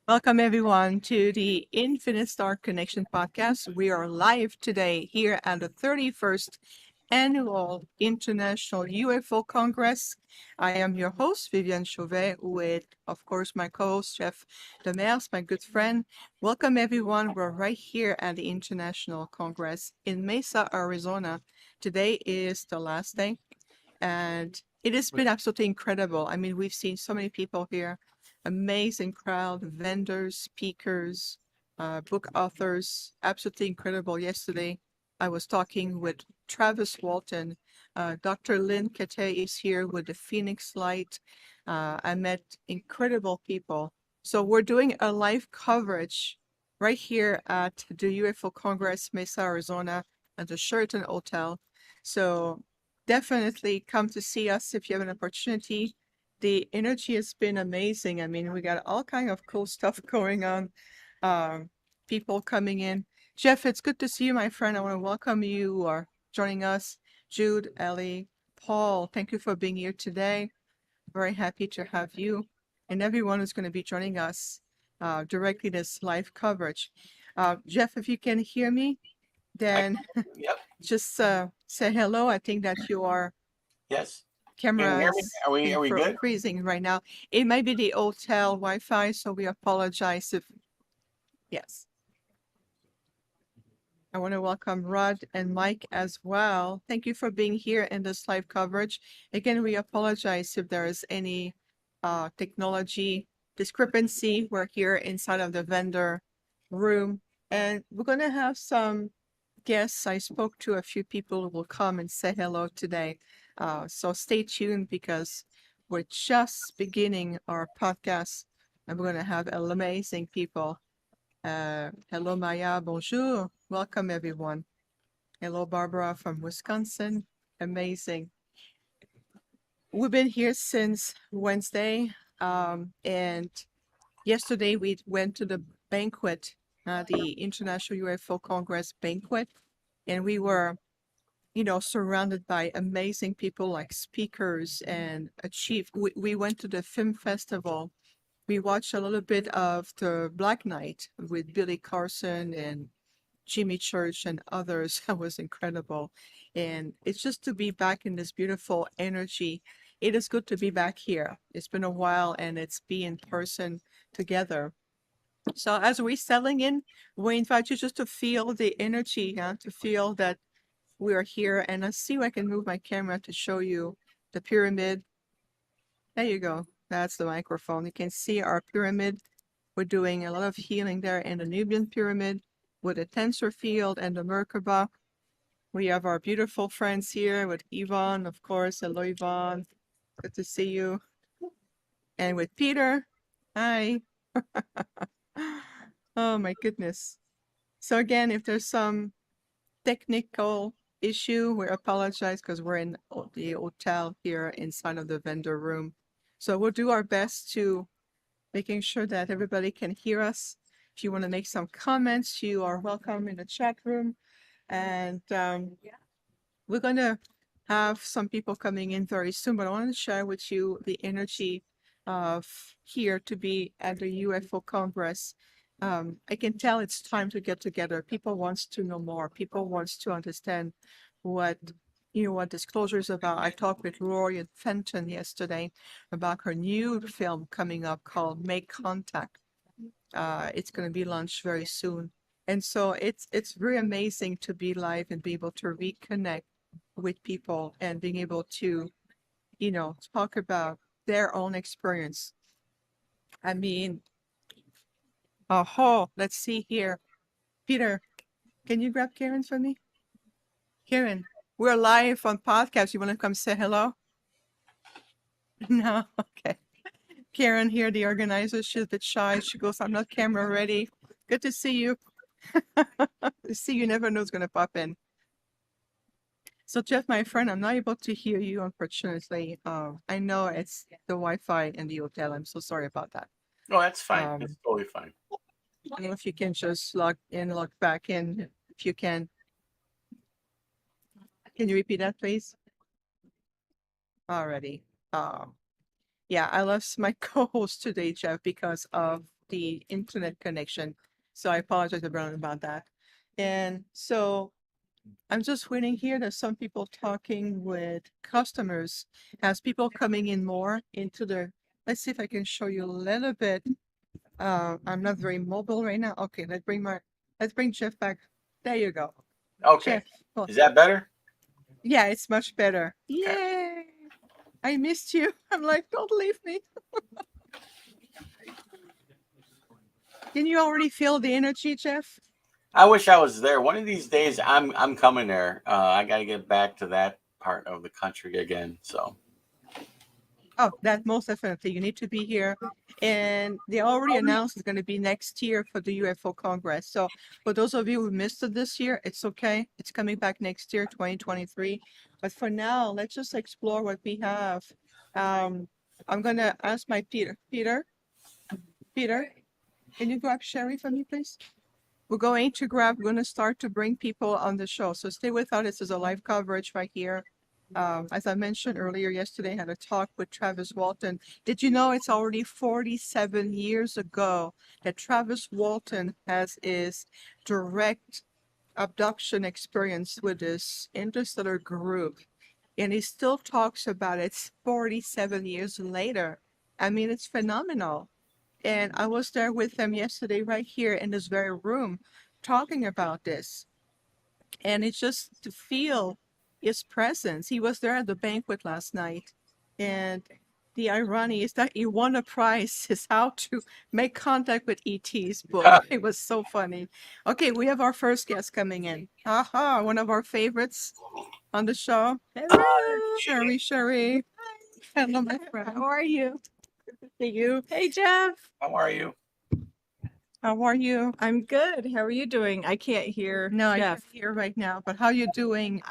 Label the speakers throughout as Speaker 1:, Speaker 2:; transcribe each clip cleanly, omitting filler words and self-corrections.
Speaker 1: Welcome, everyone, to the Infinite Star Connection podcast. We are live today here at the 31st Annual International UFO Congress. I am your host, Viviane Chauvet, with, of course, my co host, Jeff Demers, my good friend. Welcome, everyone. We're right here at the International Congress in Mesa, Arizona. Today is the last day, and it has been absolutely incredible. I mean, we've seen so many people here, amazing crowd, vendors, speakers, book authors, absolutely incredible. Yesterday, I was talking with Travis Walton. Dr. Lynn Kate is here with the Phoenix Light. I met incredible people. So we're doing a live coverage right here at the UFO Congress, Mesa, Arizona, at the Sheraton Hotel. So definitely come to see us if you have an opportunity. The energy has been amazing. I mean, we got all kind of cool stuff going on. Um, People coming in. Jeff, it's good to see you, my friend. I want to welcome you who are joining us. Jude, Ellie, Paul, thank you for being here today. Very happy to have you and everyone who's going to be joining us directly this live coverage. Jeff, if you can hear me,
Speaker 2: I,
Speaker 1: then
Speaker 2: yep.
Speaker 1: just say hello. I think that your
Speaker 2: Yes. Can you hear me?
Speaker 1: camera's
Speaker 2: Are
Speaker 1: been
Speaker 2: we good?
Speaker 1: freezing right now. It might be the hotel Wi-Fi, so we apologize if, yes. I want to welcome Rod and Mike as well. Thank you for being here in this live coverage. Again, we apologize if there is any technology discrepancy. We're here inside of the vendor room, and we're going to have some guests. I spoke to a few people who will come and say hello today. So stay tuned because we're just beginning our podcast, and we're going to have amazing people. Hello, Maya. Bonjour. Welcome, everyone. Hello, Barbara from Wisconsin. Amazing. We've been here since Wednesday. And yesterday we went to the banquet, the International UFO Congress banquet, and we were, surrounded by amazing people like speakers and a chief. We went to the film festival. We watched a little bit of the Black Knight with Billy Carson and Jimmy Church and others. That was incredible. And it's just to be back in this beautiful energy. It is good to be back here. It's been a while and it's be in person together. So as we're settling in, we invite you just to feel the energy, to feel that we are here. And let's see if I can move my camera to show you the pyramid. There you go. That's the microphone. You can see our pyramid. We're doing a lot of healing there in the Nubian pyramid with the tensor field and the Merkaba. We have our beautiful friends here with Yvonne, of course. Hello, Yvonne. Good to see you. And with Peter. Hi. Oh, my goodness. So again, if there's some technical issue, we apologize because we're in the hotel here inside of the vendor room. So we'll do our best to making sure that everybody can hear us. If you want to make some comments, you are welcome in the chat room. And we're going to have some people coming in very soon, but I want to share with you the energy of here to be at the UFO Congress. I can tell it's time to get together. People wants to know more. People wants to understand what what disclosure is about. I talked with Rory Fenton yesterday about her new film coming up called Make Contact. It's going to be launched very soon. And so it's very amazing to be live and be able to reconnect with people and being able to, talk about their own experience. I mean, let's see here. Peter, can you grab Karen for me? Karen, we're live on podcast. You want to come say hello? No? Okay. Karen here, the organizer, she's a bit shy. She goes, I'm not camera ready. Good to see you. See, you never know who's going to pop in. So Jeff, my friend, I'm not able to hear you, unfortunately. I know it's the Wi-Fi in the hotel. I'm so sorry about that.
Speaker 2: Oh, that's fine. That's totally fine.
Speaker 1: I don't know if you can just log in, log back in, if you can. Can you repeat that, please? Alrighty. Yeah, I lost my co-host today, Jeff, because of the internet connection. So I apologize to Brown about that. And so I'm just waiting here. There's some people talking with customers as people coming in more into the, let's see if I can show you a little bit. I'm not very mobile right now. Okay, let's bring Jeff back. There you go.
Speaker 2: Okay.
Speaker 1: Jeff. Oh,
Speaker 2: Is that better?
Speaker 1: yeah, it's much better.
Speaker 2: Okay.
Speaker 1: Yay! I missed you. I'm like, don't leave me. Can you already feel the energy, Jeff?
Speaker 2: I wish I was there. One of these days, I'm coming there. I got to get back to that part of the country again. So.
Speaker 1: Oh, that most definitely. You need to be here. And they already announced it's going to be next year for the UFO Congress. So for those of you who missed it this year, it's okay. It's coming back next year, 2023. But for now, let's just explore what we have. I'm going to ask my Peter, can you grab Sherry for me, please? We're going to start to bring people on the show. So stay with us. This is a live coverage right here. As I mentioned earlier yesterday, I had a talk with Travis Walton. Did you know it's already 47 years ago that Travis Walton has his direct abduction experience with this interstellar group? And he still talks about it 47 years later. I mean, it's phenomenal. And I was there with him yesterday, right here in this very room, talking about this. And it's just to feel his presence. He was there at the banquet last night. And the irony is that he won a prize, is how to make contact with ET's book. It was so funny. Okay, we have our first guest coming in. Aha, one of our favorites on the show. Hello, Sherry. Hello, my friend.
Speaker 3: How are you?
Speaker 1: See you.
Speaker 3: Hey, Jeff.
Speaker 2: How are you?
Speaker 1: How are you?
Speaker 3: I'm good. How are you doing? I can't hear
Speaker 1: No, I
Speaker 3: Jeff.
Speaker 1: can't hear right now, but how you doing?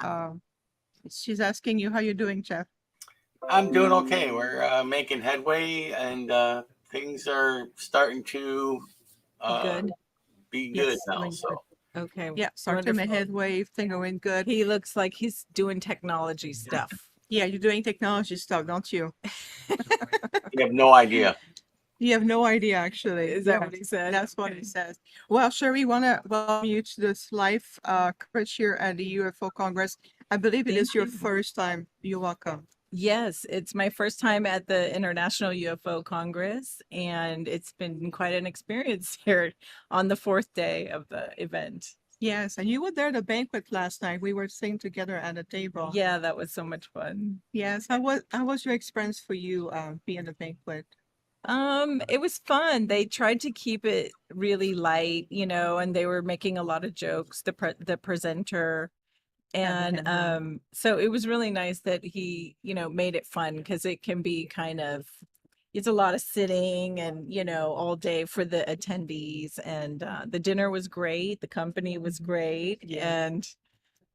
Speaker 1: She's asking you how you doing, Jeff.
Speaker 2: I'm doing okay. We're making headway, and things are starting to
Speaker 3: Good.
Speaker 2: be
Speaker 1: Yes,
Speaker 2: good now.
Speaker 1: doing
Speaker 2: So
Speaker 1: good.
Speaker 3: Okay.
Speaker 1: Yeah, start to my
Speaker 3: wonderful.
Speaker 1: head wave thing going good.
Speaker 3: He looks like he's doing technology stuff.
Speaker 1: Yeah, you're doing technology stuff, don't you?
Speaker 2: you have no idea.
Speaker 1: You have no idea, actually.
Speaker 3: Is that
Speaker 1: Yeah,
Speaker 3: what he said?
Speaker 1: that's what he says. Well, Sherry, want to welcome you to this live coverage here at the UFO Congress. I believe it
Speaker 3: Thank
Speaker 1: is your
Speaker 3: you.
Speaker 1: first time. You're welcome.
Speaker 3: Yes, it's my first time at the International UFO Congress, and it's been quite an experience here on the fourth day of the event.
Speaker 1: Yes, and you were there at the banquet last night. We were sitting together at a table.
Speaker 3: Yeah, that was so much fun.
Speaker 1: Yes, how was your experience for you being at the banquet?
Speaker 3: It was fun. They tried to keep it really light, and they were making a lot of jokes, the presenter. And so it was really nice that he, made it fun because it can be it's a lot of sitting and, all day for the attendees. And the dinner was great. The company was great.
Speaker 1: Yeah.
Speaker 3: And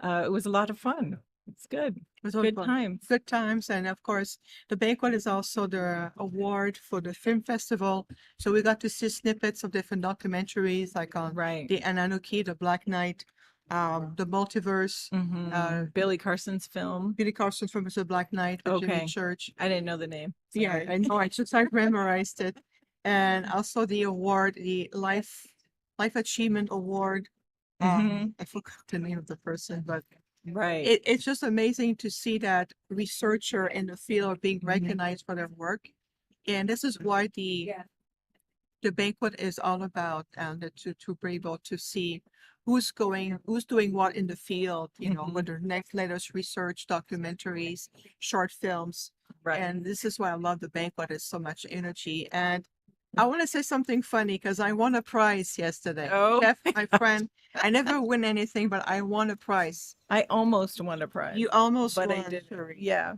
Speaker 3: it was a lot of fun. It's good.
Speaker 1: It was
Speaker 3: Good
Speaker 1: fun.
Speaker 3: times.
Speaker 1: Good times, and of course, the banquet is also the award for the film festival. So we got to see snippets of different documentaries, like on
Speaker 3: Right.
Speaker 1: the Anunnaki, the Black Knight, the multiverse,
Speaker 3: Billy Carson's film.
Speaker 1: Billy Carson's from The Black Knight with Jimmy
Speaker 3: Okay.
Speaker 1: Church.
Speaker 3: I didn't know the name.
Speaker 1: Yeah,
Speaker 3: Sorry.
Speaker 1: I know. I memorized it, and also the award, the Life Achievement Award. I forgot the name of the person, but
Speaker 3: Right.
Speaker 1: it's just amazing to see that researcher in the field are being recognized for their work. And this is why the banquet is all about, and to be able to see who's doing what in the field, whether next latest research, documentaries, short films.
Speaker 3: Right.
Speaker 1: And this is why I love the banquet. It's so much energy. And I want to say something funny because I won a prize yesterday.
Speaker 3: Oh.
Speaker 1: Jeff, my friend, I never win anything, but I won a prize.
Speaker 3: I almost won a prize.
Speaker 1: You almost
Speaker 3: but
Speaker 1: won.
Speaker 3: I didn't. Yeah.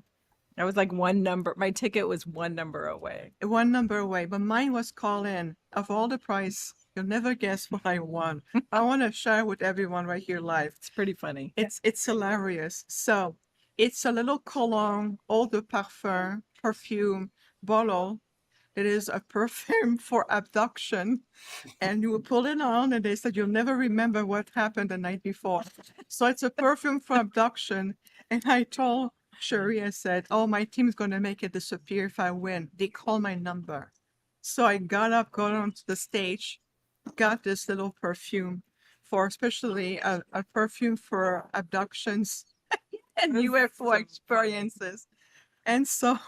Speaker 3: I was like my ticket was one number away.
Speaker 1: One number away, but mine was call in. Of all the prize, you'll never guess what I won. I want to share with everyone right here live.
Speaker 3: It's pretty funny.
Speaker 1: It's hilarious. So it's a little cologne, eau de parfum, perfume bottle. It is a perfume for abduction. And you will pull it on, and they said you'll never remember what happened the night before. So it's a perfume for abduction. And I told Sherry, I said, oh, my team's going to make it disappear if I win. They call my number. So I got up, got onto the stage, got this little perfume for especially a perfume for abductions and UFO experiences. And so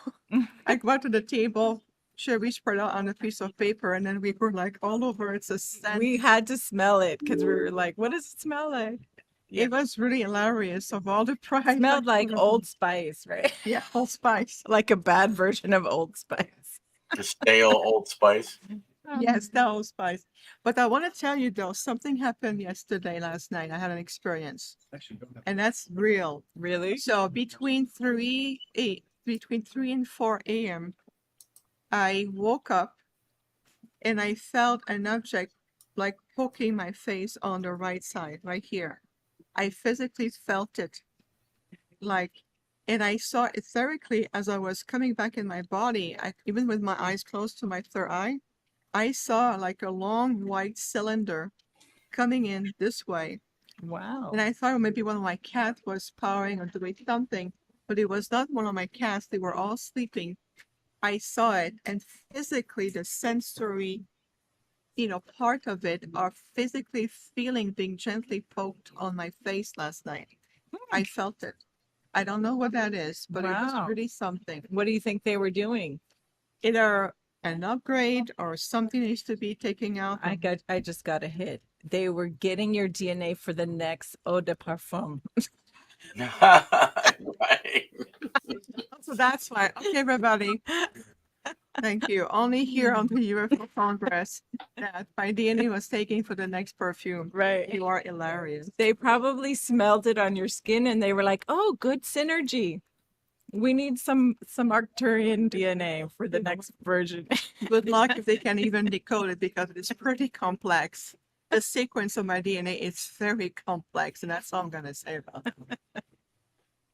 Speaker 1: I went to the table, Sherry spread out on a piece of paper, and then we were like all over. It's a scent.
Speaker 3: We had to smell it because we were like, what does it smell like?
Speaker 1: It was really hilarious of all the pride.
Speaker 3: Smelled like Old Spice, right?
Speaker 1: Yeah, Old Spice.
Speaker 3: Like a bad version of Old Spice.
Speaker 2: The stale Old Spice.
Speaker 1: Yes, that Old Spice. But I want to tell you though, something happened last night. I had an experience, and that's real.
Speaker 3: Really?
Speaker 1: So between 3 and 4 a.m., I woke up and I felt an object like poking my face on the right side, right here. I physically felt it, like, and I saw it ethically as I was coming back in my body. Even with my eyes closed to my third eye, I saw like a long white cylinder coming in this way.
Speaker 3: Wow.
Speaker 1: And I thought maybe one of my cats was powering or doing something, but it was not one of my cats. They were all sleeping. I saw it, and physically, the sensory, part of it are physically feeling being gently poked on my face last night. I felt it. I don't know what that is, but it was
Speaker 3: Wow.
Speaker 1: really something.
Speaker 3: What do you think they were doing?
Speaker 1: Either an upgrade or something needs to be taken out.
Speaker 3: I just got a hit. They were getting your DNA for the next eau de parfum.
Speaker 2: Right.
Speaker 1: So that's why. Okay, everybody. Thank you. Only here on the UFO Congress that my DNA was taken for the next perfume.
Speaker 3: Right.
Speaker 1: You are hilarious.
Speaker 3: They probably smelled it on your skin and they were like, oh, good synergy. We need some Arcturian DNA for the next version.
Speaker 1: Good luck if they can even decode it because it's pretty complex. The sequence of my DNA is very complex, and that's all I'm going to say about it.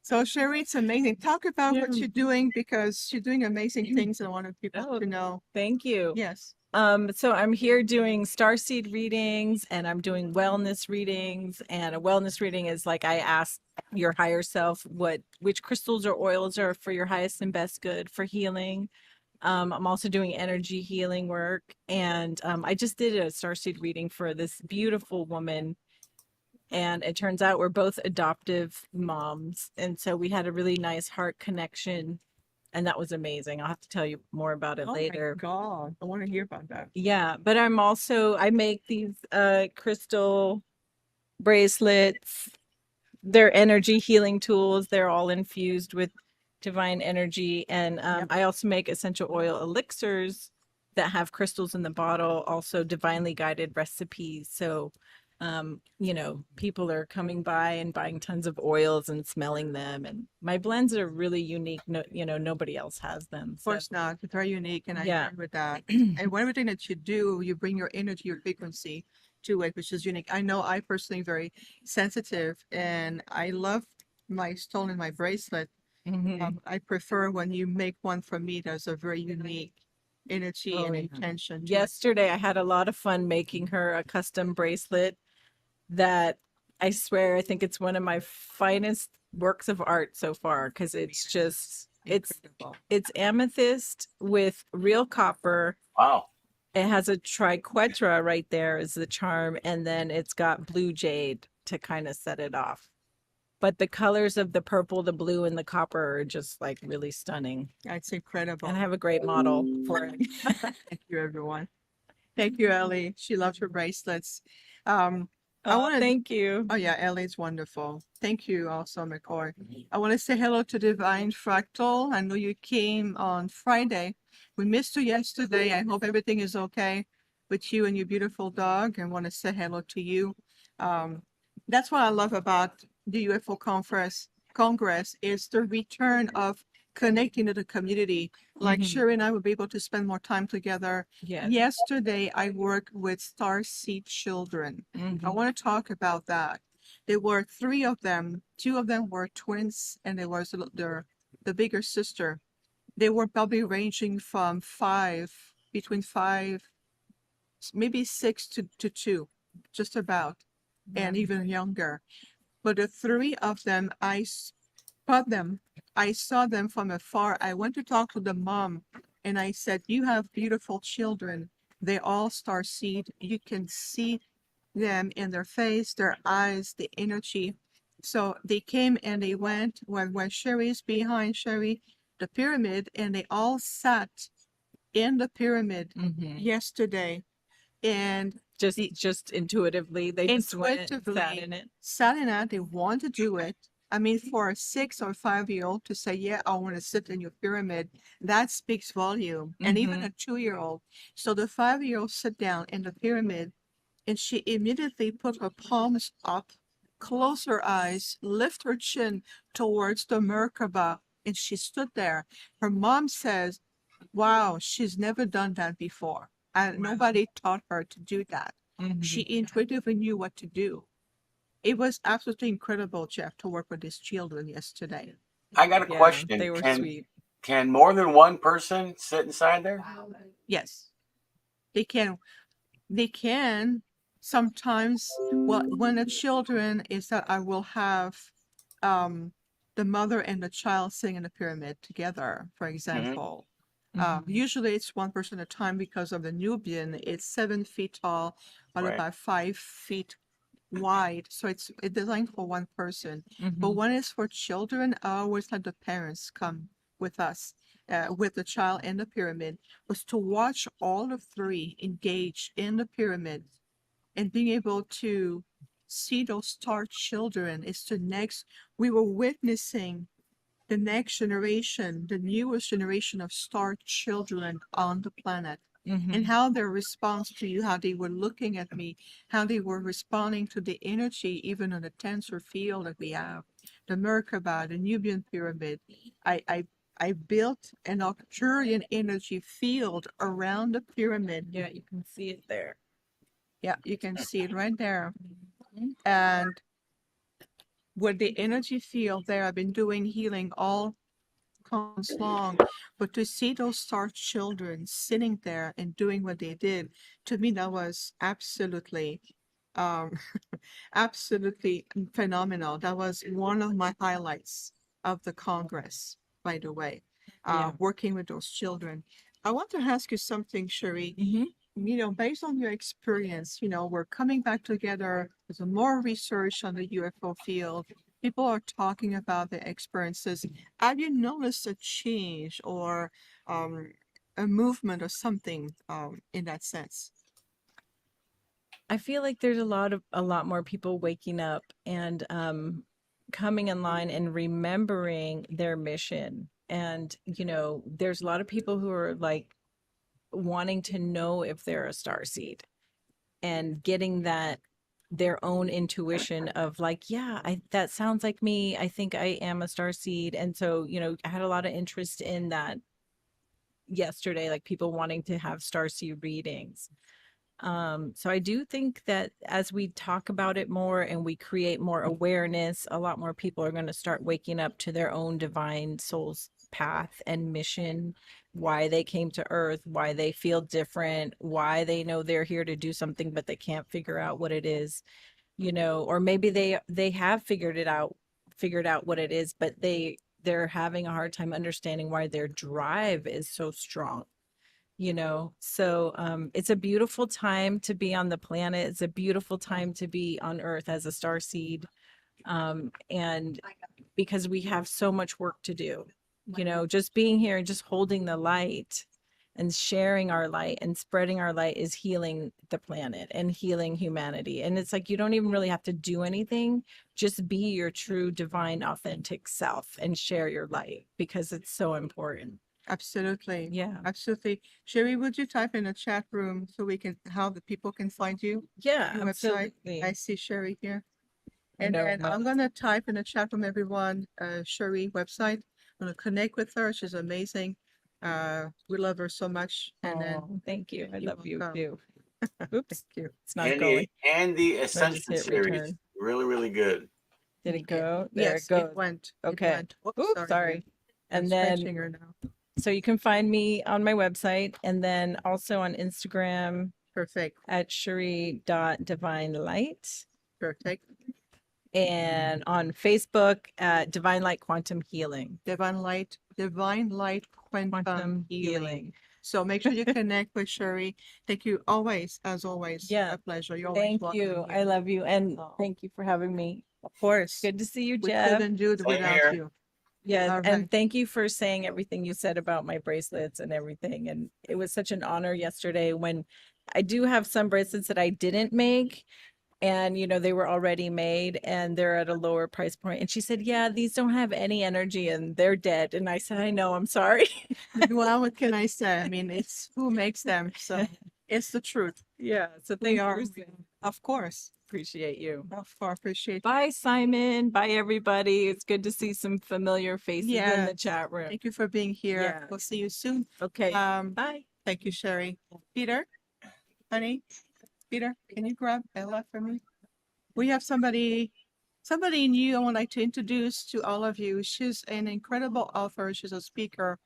Speaker 1: So, Sherry, it's amazing. Talk about what
Speaker 3: Yeah.
Speaker 1: you're doing because you're doing amazing things and I want people
Speaker 3: Oh.
Speaker 1: to know.
Speaker 3: Thank you.
Speaker 1: Yes.
Speaker 3: So I'm here doing starseed readings and I'm doing wellness readings. And a wellness reading is like I ask your higher self which crystals or oils are for your highest and best good for healing. I'm also doing energy healing work, and I just did a starseed reading for this beautiful woman. And it turns out we're both adoptive moms, and so we had a really nice heart connection, and that was amazing. I'll have to tell you more about it later.
Speaker 1: My God, I want to hear about that.
Speaker 3: Yeah, but I make these crystal bracelets. They're energy healing tools. They're all infused with divine energy. And
Speaker 1: Yep.
Speaker 3: I also make essential oil elixirs that have crystals in the bottle, also divinely guided recipes. So, people are coming by and buying tons of oils and smelling them. And my blends are really unique. No, nobody else has them.
Speaker 1: Of course not. It's very unique, and I
Speaker 3: Yeah.
Speaker 1: agree with that. And everything that you do, you bring your energy, your frequency to it, which is unique. I know I personally very sensitive, and I love my stone and my bracelet.
Speaker 3: Mhm.
Speaker 1: I prefer when you make one for me. There's a very unique energy
Speaker 3: Oh,
Speaker 1: and
Speaker 3: yeah.
Speaker 1: intention. to it.
Speaker 3: Yesterday, I had a lot of fun making her a custom bracelet that I swear I think it's one of my finest works of art so far because it's
Speaker 1: Incredible.
Speaker 3: it's amethyst with real copper.
Speaker 2: Wow.
Speaker 3: It has a triquetra right there as the charm, and then it's got blue jade to kind of set it off. But the colors of the purple, the blue, and the copper are just like really stunning.
Speaker 1: It's incredible.
Speaker 3: And I have a great model for it.
Speaker 1: Thank you, everyone. Thank you, Ellie. She loves her bracelets. I
Speaker 3: Oh,
Speaker 1: want to.
Speaker 3: thank you.
Speaker 1: Oh yeah, Ellie's wonderful. Thank you also, McCoy. I want to say hello to Divine Fractal. I know you came on Friday. We missed you yesterday. I hope everything is okay with you and your beautiful dog. And want to say hello to you. That's what I love about the UFO Congress is the return of connecting to the community. Like
Speaker 3: Mhm.
Speaker 1: Sherry and I will be able to spend more time together.
Speaker 3: Yeah.
Speaker 1: Yesterday, I worked with Starseed children. I
Speaker 3: Mhm.
Speaker 1: want to talk about that. There were 3 of them. 2 of them were twins, and there was the bigger sister. They were probably ranging from between 5, maybe 6 to 2, just about, and even younger. But the 3 of them, I saw them from afar. I went to talk to the mom, And I said, you have beautiful children. They all star seed. You can see them in their face, their eyes, the energy. So they came and they went when Sherry's behind Sherry, the pyramid, and they all sat in the pyramid yesterday. And
Speaker 3: just intuitively, they just went and sat
Speaker 1: intuitively
Speaker 3: in it.
Speaker 1: sat in it, they want to do it. I mean, for a 6 or 5-year-old to say, yeah, I want to sit in your pyramid, that speaks volume. And even a 2-year-old. So the 5-year-old sit down in the pyramid, and she immediately put her palms up, close her eyes, lift her chin towards the Merkaba, and she stood there. Her mom says, wow, she's never done that before. And nobody taught her to do that. She intuitively knew what to do. It was absolutely incredible, Jeff, to work with these children yesterday.
Speaker 2: I got a
Speaker 3: Yeah,
Speaker 2: question.
Speaker 3: they were sweet.
Speaker 2: Can more than one person sit inside there?
Speaker 1: Yes, they can. They can sometimes. Well, when the children is that I will have the mother and the child sitting in the pyramid together, for example. Usually it's one person at a time because of the Nubian. It's 7 feet tall, but
Speaker 2: Right.
Speaker 1: about 5 feet wide. So it's designed for one person. But when it's for children, I always let the parents come with us, with the child in the pyramid, was to watch all of 3 engage in the pyramid and being able to see those star children is the next. We were witnessing the next generation, the newest generation of star children on the planet, and how their response to you, how they were looking at me, how they were responding to the energy, even on the tensor field that we have, the Merkaba, the Nubian pyramid. I built an Arcturian energy field around the pyramid.
Speaker 3: Yeah, you can see it there.
Speaker 1: Yeah, you can see it right there. And with the energy field there, I've been doing healing all comes long, but to see those star children sitting there and doing what they did, to me that was absolutely um absolutely phenomenal. That was one of my highlights of the Congress, by the way,
Speaker 3: Yeah.
Speaker 1: working with those children. I want to ask you something, Cherie. Based on your experience, we're coming back together. There's more research on the UFO field. People are talking about their experiences. Have you noticed a change or a movement or something in that sense?
Speaker 3: I feel like there's a lot more people waking up and coming in line and remembering their mission. And, there's a lot of people who are like wanting to know if they're a starseed and getting that their own intuition of like, yeah, that sounds like me. I think I am a starseed. And so, I had a lot of interest in that yesterday, like people wanting to have starseed readings. So I do think that as we talk about it more and we create more awareness, a lot more people are going to start waking up to their own divine soul's path and mission, why they came to Earth, why they feel different, why they know they're here to do something, but they can't figure out what it is, or maybe they have figured out what it is, but they're having a hard time understanding why their drive is so strong. So it's a beautiful time to be on the planet. It's a beautiful time to be on Earth as a starseed, and because we have so much work to do, just being here and just holding the light and sharing our light and spreading our light is healing the planet and healing humanity. And it's like you don't even really have to do anything, just be your true divine authentic self and share your light, because it's so important.
Speaker 1: Absolutely.
Speaker 3: Yeah.
Speaker 1: Absolutely. Sherry, would you type in the chat room so we can, how the people can find you?
Speaker 3: Yeah,
Speaker 1: Your website?
Speaker 3: absolutely.
Speaker 1: I see Sherry here.
Speaker 3: I
Speaker 1: And
Speaker 3: know,
Speaker 1: then I'm going to type in the chat room, everyone, Sherry website. I'm going to connect with her. She's amazing. We love her so much. And then
Speaker 3: Thank you. I
Speaker 1: you're
Speaker 3: love you
Speaker 1: welcome.
Speaker 3: too. Oops,
Speaker 1: Thank you.
Speaker 3: it's not
Speaker 2: And
Speaker 3: going.
Speaker 2: the
Speaker 3: I just
Speaker 2: Ascension
Speaker 3: hit
Speaker 2: series,
Speaker 3: return.
Speaker 2: really, really good.
Speaker 3: Did it go? There
Speaker 1: Yes,
Speaker 3: it goes.
Speaker 1: it went.
Speaker 3: Okay.
Speaker 1: It went. Whoops,
Speaker 3: Oops, sorry.
Speaker 1: I'm
Speaker 3: And then,
Speaker 1: scratching her now.
Speaker 3: so you can find me on my website and then also on Instagram
Speaker 1: Perfect.
Speaker 3: at cherie.divinelight
Speaker 1: Perfect.
Speaker 3: and on Facebook at Divine Light Quantum Healing.
Speaker 1: Divine Light Divine Light Quantum
Speaker 3: Quantum
Speaker 1: Healing.
Speaker 3: healing.
Speaker 1: So make sure you connect with Sherry. Thank you always, as always.
Speaker 3: Yeah.
Speaker 1: A pleasure. You're always
Speaker 3: Thank
Speaker 1: welcome
Speaker 3: you.
Speaker 1: here.
Speaker 3: I love you. And
Speaker 1: Oh.
Speaker 3: thank you for having me.
Speaker 1: Of course.
Speaker 3: Good to see you,
Speaker 1: We
Speaker 3: Jeff.
Speaker 1: couldn't do it
Speaker 2: Same
Speaker 1: without
Speaker 2: here.
Speaker 1: you.
Speaker 3: Yes.
Speaker 1: All
Speaker 3: And
Speaker 1: right.
Speaker 3: thank you for saying everything you said about my bracelets and everything. And it was such an honor yesterday when I do have some bracelets that I didn't make. And, you know, they were already made and they're at a lower price point. And she said, yeah, these don't have any energy and they're dead. And I said, I know, I'm sorry.
Speaker 1: Well, what can I say? I mean, it's who makes them. So it's the truth.
Speaker 3: Yeah. So
Speaker 1: We
Speaker 3: thank
Speaker 1: are.
Speaker 3: you.
Speaker 1: Of course.
Speaker 3: Appreciate you.
Speaker 1: Of course. Appreciate
Speaker 3: Bye, Simon. Bye, everybody. It's good to see some familiar faces in
Speaker 1: Yeah.
Speaker 3: the chat room.
Speaker 1: Thank you for being here.
Speaker 3: Yeah.
Speaker 1: We'll see you soon.
Speaker 3: Okay.
Speaker 1: Bye. Thank you, Sherry. Peter, honey, Peter, can you grab Ella for me? We have somebody new I would like to introduce to all of you. She's an incredible author. She's a speaker.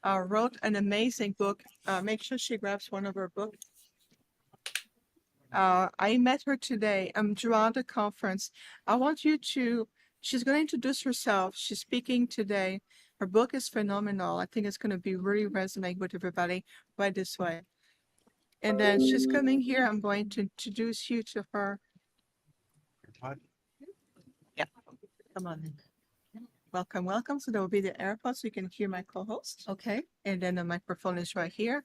Speaker 1: Wrote an amazing book. Make sure she grabs one of her books. I met her today throughout the conference. She's going to introduce herself. She's speaking today. Her book is phenomenal. I think it's going to be really resonate with everybody right this way. And then she's coming here. I'm going to introduce you to her. Yeah, come on in. Welcome, welcome. So there will be the AirPods so you can hear my co-host.
Speaker 4: Okay.
Speaker 1: And then the microphone is right here.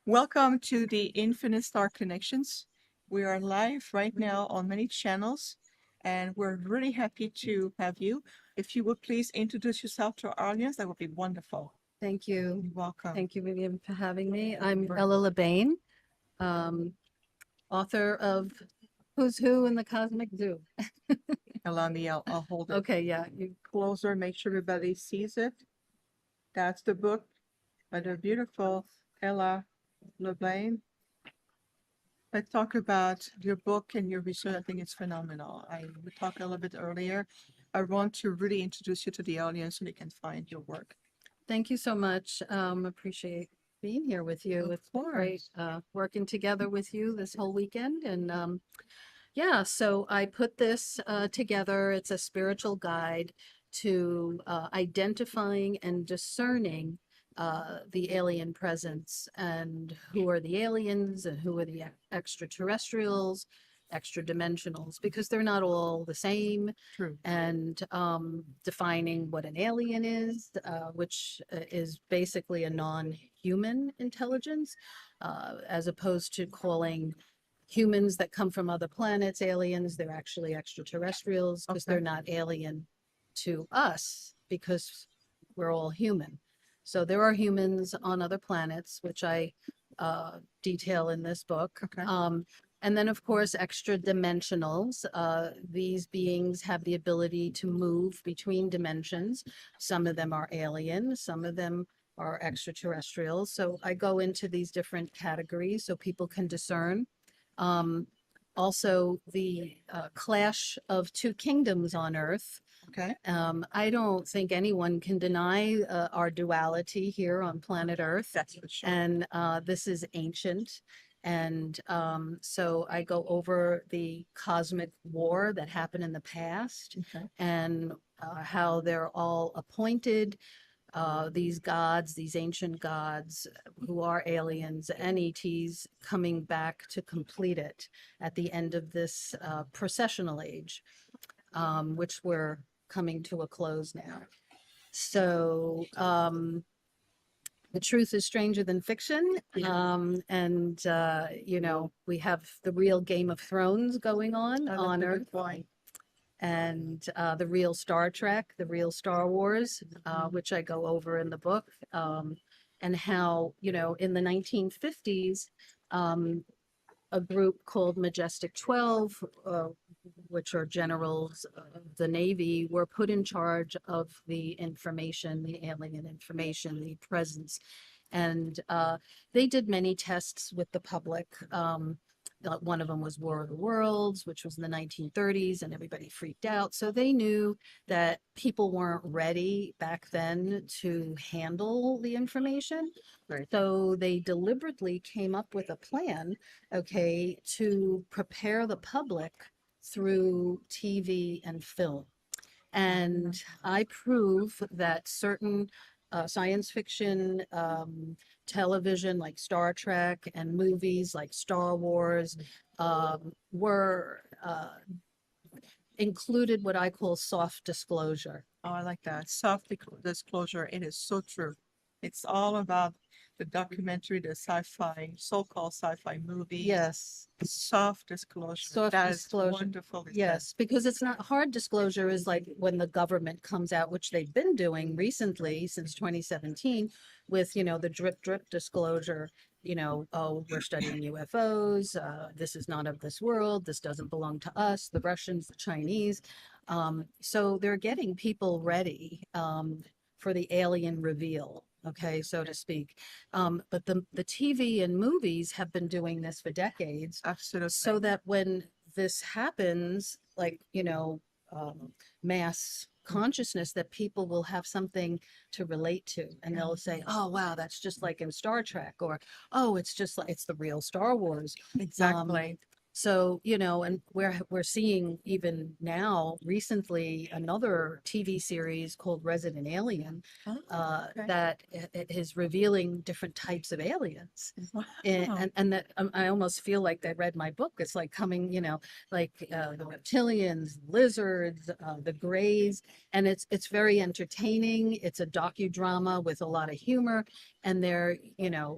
Speaker 1: Welcome to the Infinite Star Connections. We are live right now on many channels, and we're really happy to have you. If you would please introduce yourself to our audience, that would be wonderful.
Speaker 4: Thank you.
Speaker 1: You're welcome.
Speaker 4: Thank you, Viviane, for having me. I'm Ella LeBain, author of Who's Who in the Cosmic Zoo.
Speaker 1: Allow me, I'll hold it
Speaker 4: Okay, yeah. You,
Speaker 1: closer, make sure everybody sees it. That's the book by the beautiful Ella LeBain. Let's talk about your book and your research. I think it's phenomenal. We talked a little bit earlier. I want to really introduce you to the audience so they can find your work.
Speaker 4: thank you so much. Appreciate being here with you.
Speaker 1: Of
Speaker 4: It's been great working together with you this whole weekend. And yeah, so I put this together. It's a spiritual guide to identifying and discerning the alien presence and who are the aliens and who are the extraterrestrials, extra dimensionals, because they're not all the same,
Speaker 1: True.
Speaker 4: and defining what an alien is, which is basically a non-human intelligence, as opposed to calling humans that come from other planets aliens. They're actually extraterrestrials because
Speaker 1: Okay.
Speaker 4: they're not alien to us because we're all human. So there are humans on other planets, which I detail in this book.
Speaker 1: Okay.
Speaker 4: And then, of course, extra dimensionals. These beings have the ability to move between dimensions. Some of them are alien, some of them are extraterrestrials. So I go into these different categories so people can discern. Also, the clash of two kingdoms on Earth.
Speaker 1: Okay.
Speaker 4: I don't think anyone can deny our duality here on planet Earth.
Speaker 1: That's for sure.
Speaker 4: And this is ancient. And so I go over the cosmic war that happened in the past
Speaker 1: Okay.
Speaker 4: and how they're all appointed. These gods, these ancient gods who are aliens and ETs coming back to complete it at the end of this processional age, which we're coming to a close now. So the truth is stranger than fiction.
Speaker 1: Yeah.
Speaker 4: And, you know, we have the real Game of Thrones going on
Speaker 1: That's
Speaker 4: on
Speaker 1: a good
Speaker 4: Earth.
Speaker 1: point.
Speaker 4: And the real Star Trek, the real Star Wars, which I go over in the book, and how, you know, in the 1950s, a group called Majestic 12, which are generals of the Navy, were put in charge of the information, the alien information, the presence. And they did many tests with the public. One of them was War of the Worlds, which was in the 1930s, and everybody freaked out. So they knew that people weren't ready back then to handle the information.
Speaker 1: Right.
Speaker 4: So they deliberately came up with a plan, okay, to prepare the public through TV and film. And I prove that certain science fiction, television like Star Trek, and movies like Star Wars were included what I call soft disclosure.
Speaker 1: Oh, I like that. Disclosure. It is so true. It's all about the documentary, the sci-fi, so-called sci-fi movies.
Speaker 4: Yes.
Speaker 1: Soft disclosure.
Speaker 4: Soft
Speaker 1: That is
Speaker 4: disclosure.
Speaker 1: wonderfully said.
Speaker 4: Yes, because it's not hard disclosure is like when the government comes out, which they've been doing recently since 2017 with, the drip drip disclosure, oh, we're studying UFOs. This is not of this world. This doesn't belong to us, the Russians, the Chinese. So they're getting people ready for the alien reveal. Okay, so to speak. But the TV and movies have been doing this for decades.
Speaker 1: Absolutely.
Speaker 4: So that when this happens, like, mass consciousness, that people will have something to relate to, and they'll say, oh, wow, that's just like in Star Trek, or, oh, it's just like, it's the real Star Wars.
Speaker 1: Exactly.
Speaker 4: So, and we're seeing even now recently another TV series called Resident Alien
Speaker 1: Okay.
Speaker 4: that is revealing different types of aliens.
Speaker 1: Wow.
Speaker 4: And that I almost feel like they read my book. It's like coming, like the reptilians, lizards, the greys, and it's very entertaining. It's a docudrama with a lot of humor, and they're,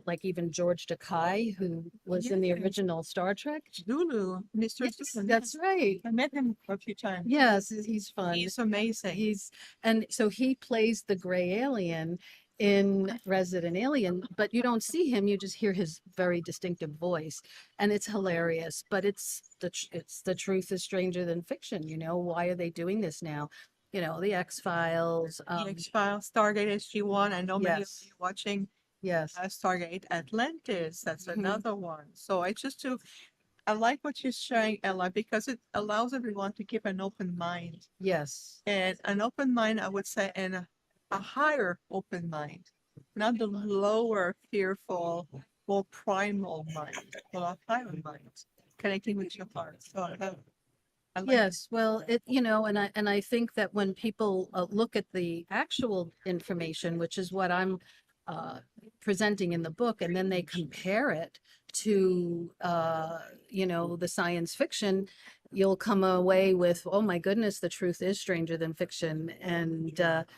Speaker 4: like even George Takei, who was in the
Speaker 1: Yes.
Speaker 4: original Star Trek.
Speaker 1: Zulu, Mr.
Speaker 4: Yes,
Speaker 1: Zulu.
Speaker 4: that's right.
Speaker 1: I met him a few times.
Speaker 4: Yes, he's fun.
Speaker 1: He's amazing.
Speaker 4: And so he plays the gray alien in Resident Alien, but you don't see him, you just hear his very distinctive voice, and it's hilarious. But it's the truth is stranger than fiction. Why are they doing this now? The X-Files.
Speaker 1: The X-Files, Stargate SG-1. I know many of
Speaker 4: Yes.
Speaker 1: you watching
Speaker 4: Yes.
Speaker 1: Stargate Atlantis. That's
Speaker 4: Mhm.
Speaker 1: another one. So I like what you're sharing, Ella, because it allows everyone to keep an open mind.
Speaker 4: Yes.
Speaker 1: And an open mind, I would say, and a higher open mind, not the lower, fearful, more primal mind, but a higher mind, connecting with your heart. So I like
Speaker 4: Yes, well, and I think that when people look at the actual information, which is what I'm presenting in the book, and then they compare it to the science fiction, you'll come away with, oh my goodness, the truth is stranger than fiction, and that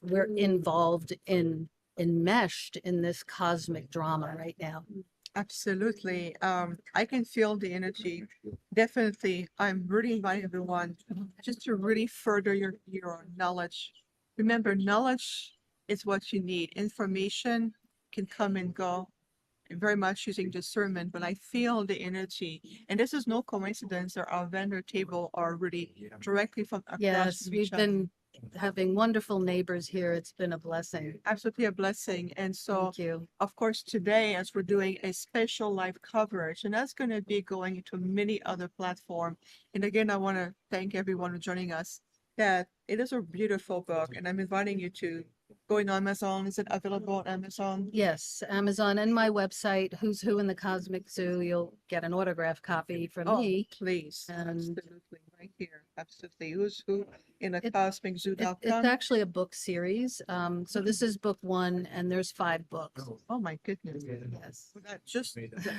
Speaker 4: we're involved in enmeshed in this cosmic drama right now.
Speaker 1: Absolutely. I can feel the energy. Definitely. I'm really inviting everyone just to really further your knowledge. Remember, knowledge is what you need. Information can come and go, very much using discernment, but I feel the energy. And this is no coincidence that our vendor table are really directly from across
Speaker 4: Yes,
Speaker 1: from
Speaker 4: we've
Speaker 1: each other.
Speaker 4: been having wonderful neighbors here. It's been a blessing.
Speaker 1: Absolutely a blessing. And so,
Speaker 4: Thank you.
Speaker 1: of course, today, as we're doing a special live coverage, and that's going to be going into many other platforms. And again, I want to thank everyone for joining us. That it is a beautiful book, and I'm inviting you to go on Amazon. Is it available on Amazon?
Speaker 4: Yes, Amazon and my website, Who's Who in the Cosmic Zoo. You'll get an autograph copy from
Speaker 1: Oh,
Speaker 4: me.
Speaker 1: please.
Speaker 4: And
Speaker 1: Absolutely. Right here. Absolutely. Who's Who in a
Speaker 4: It- It's
Speaker 1: cosmiczoo.com.
Speaker 4: actually a book series. So this is book 1, and there's 5 books.
Speaker 1: Oh, my goodness.
Speaker 4: Yes.
Speaker 1: Well,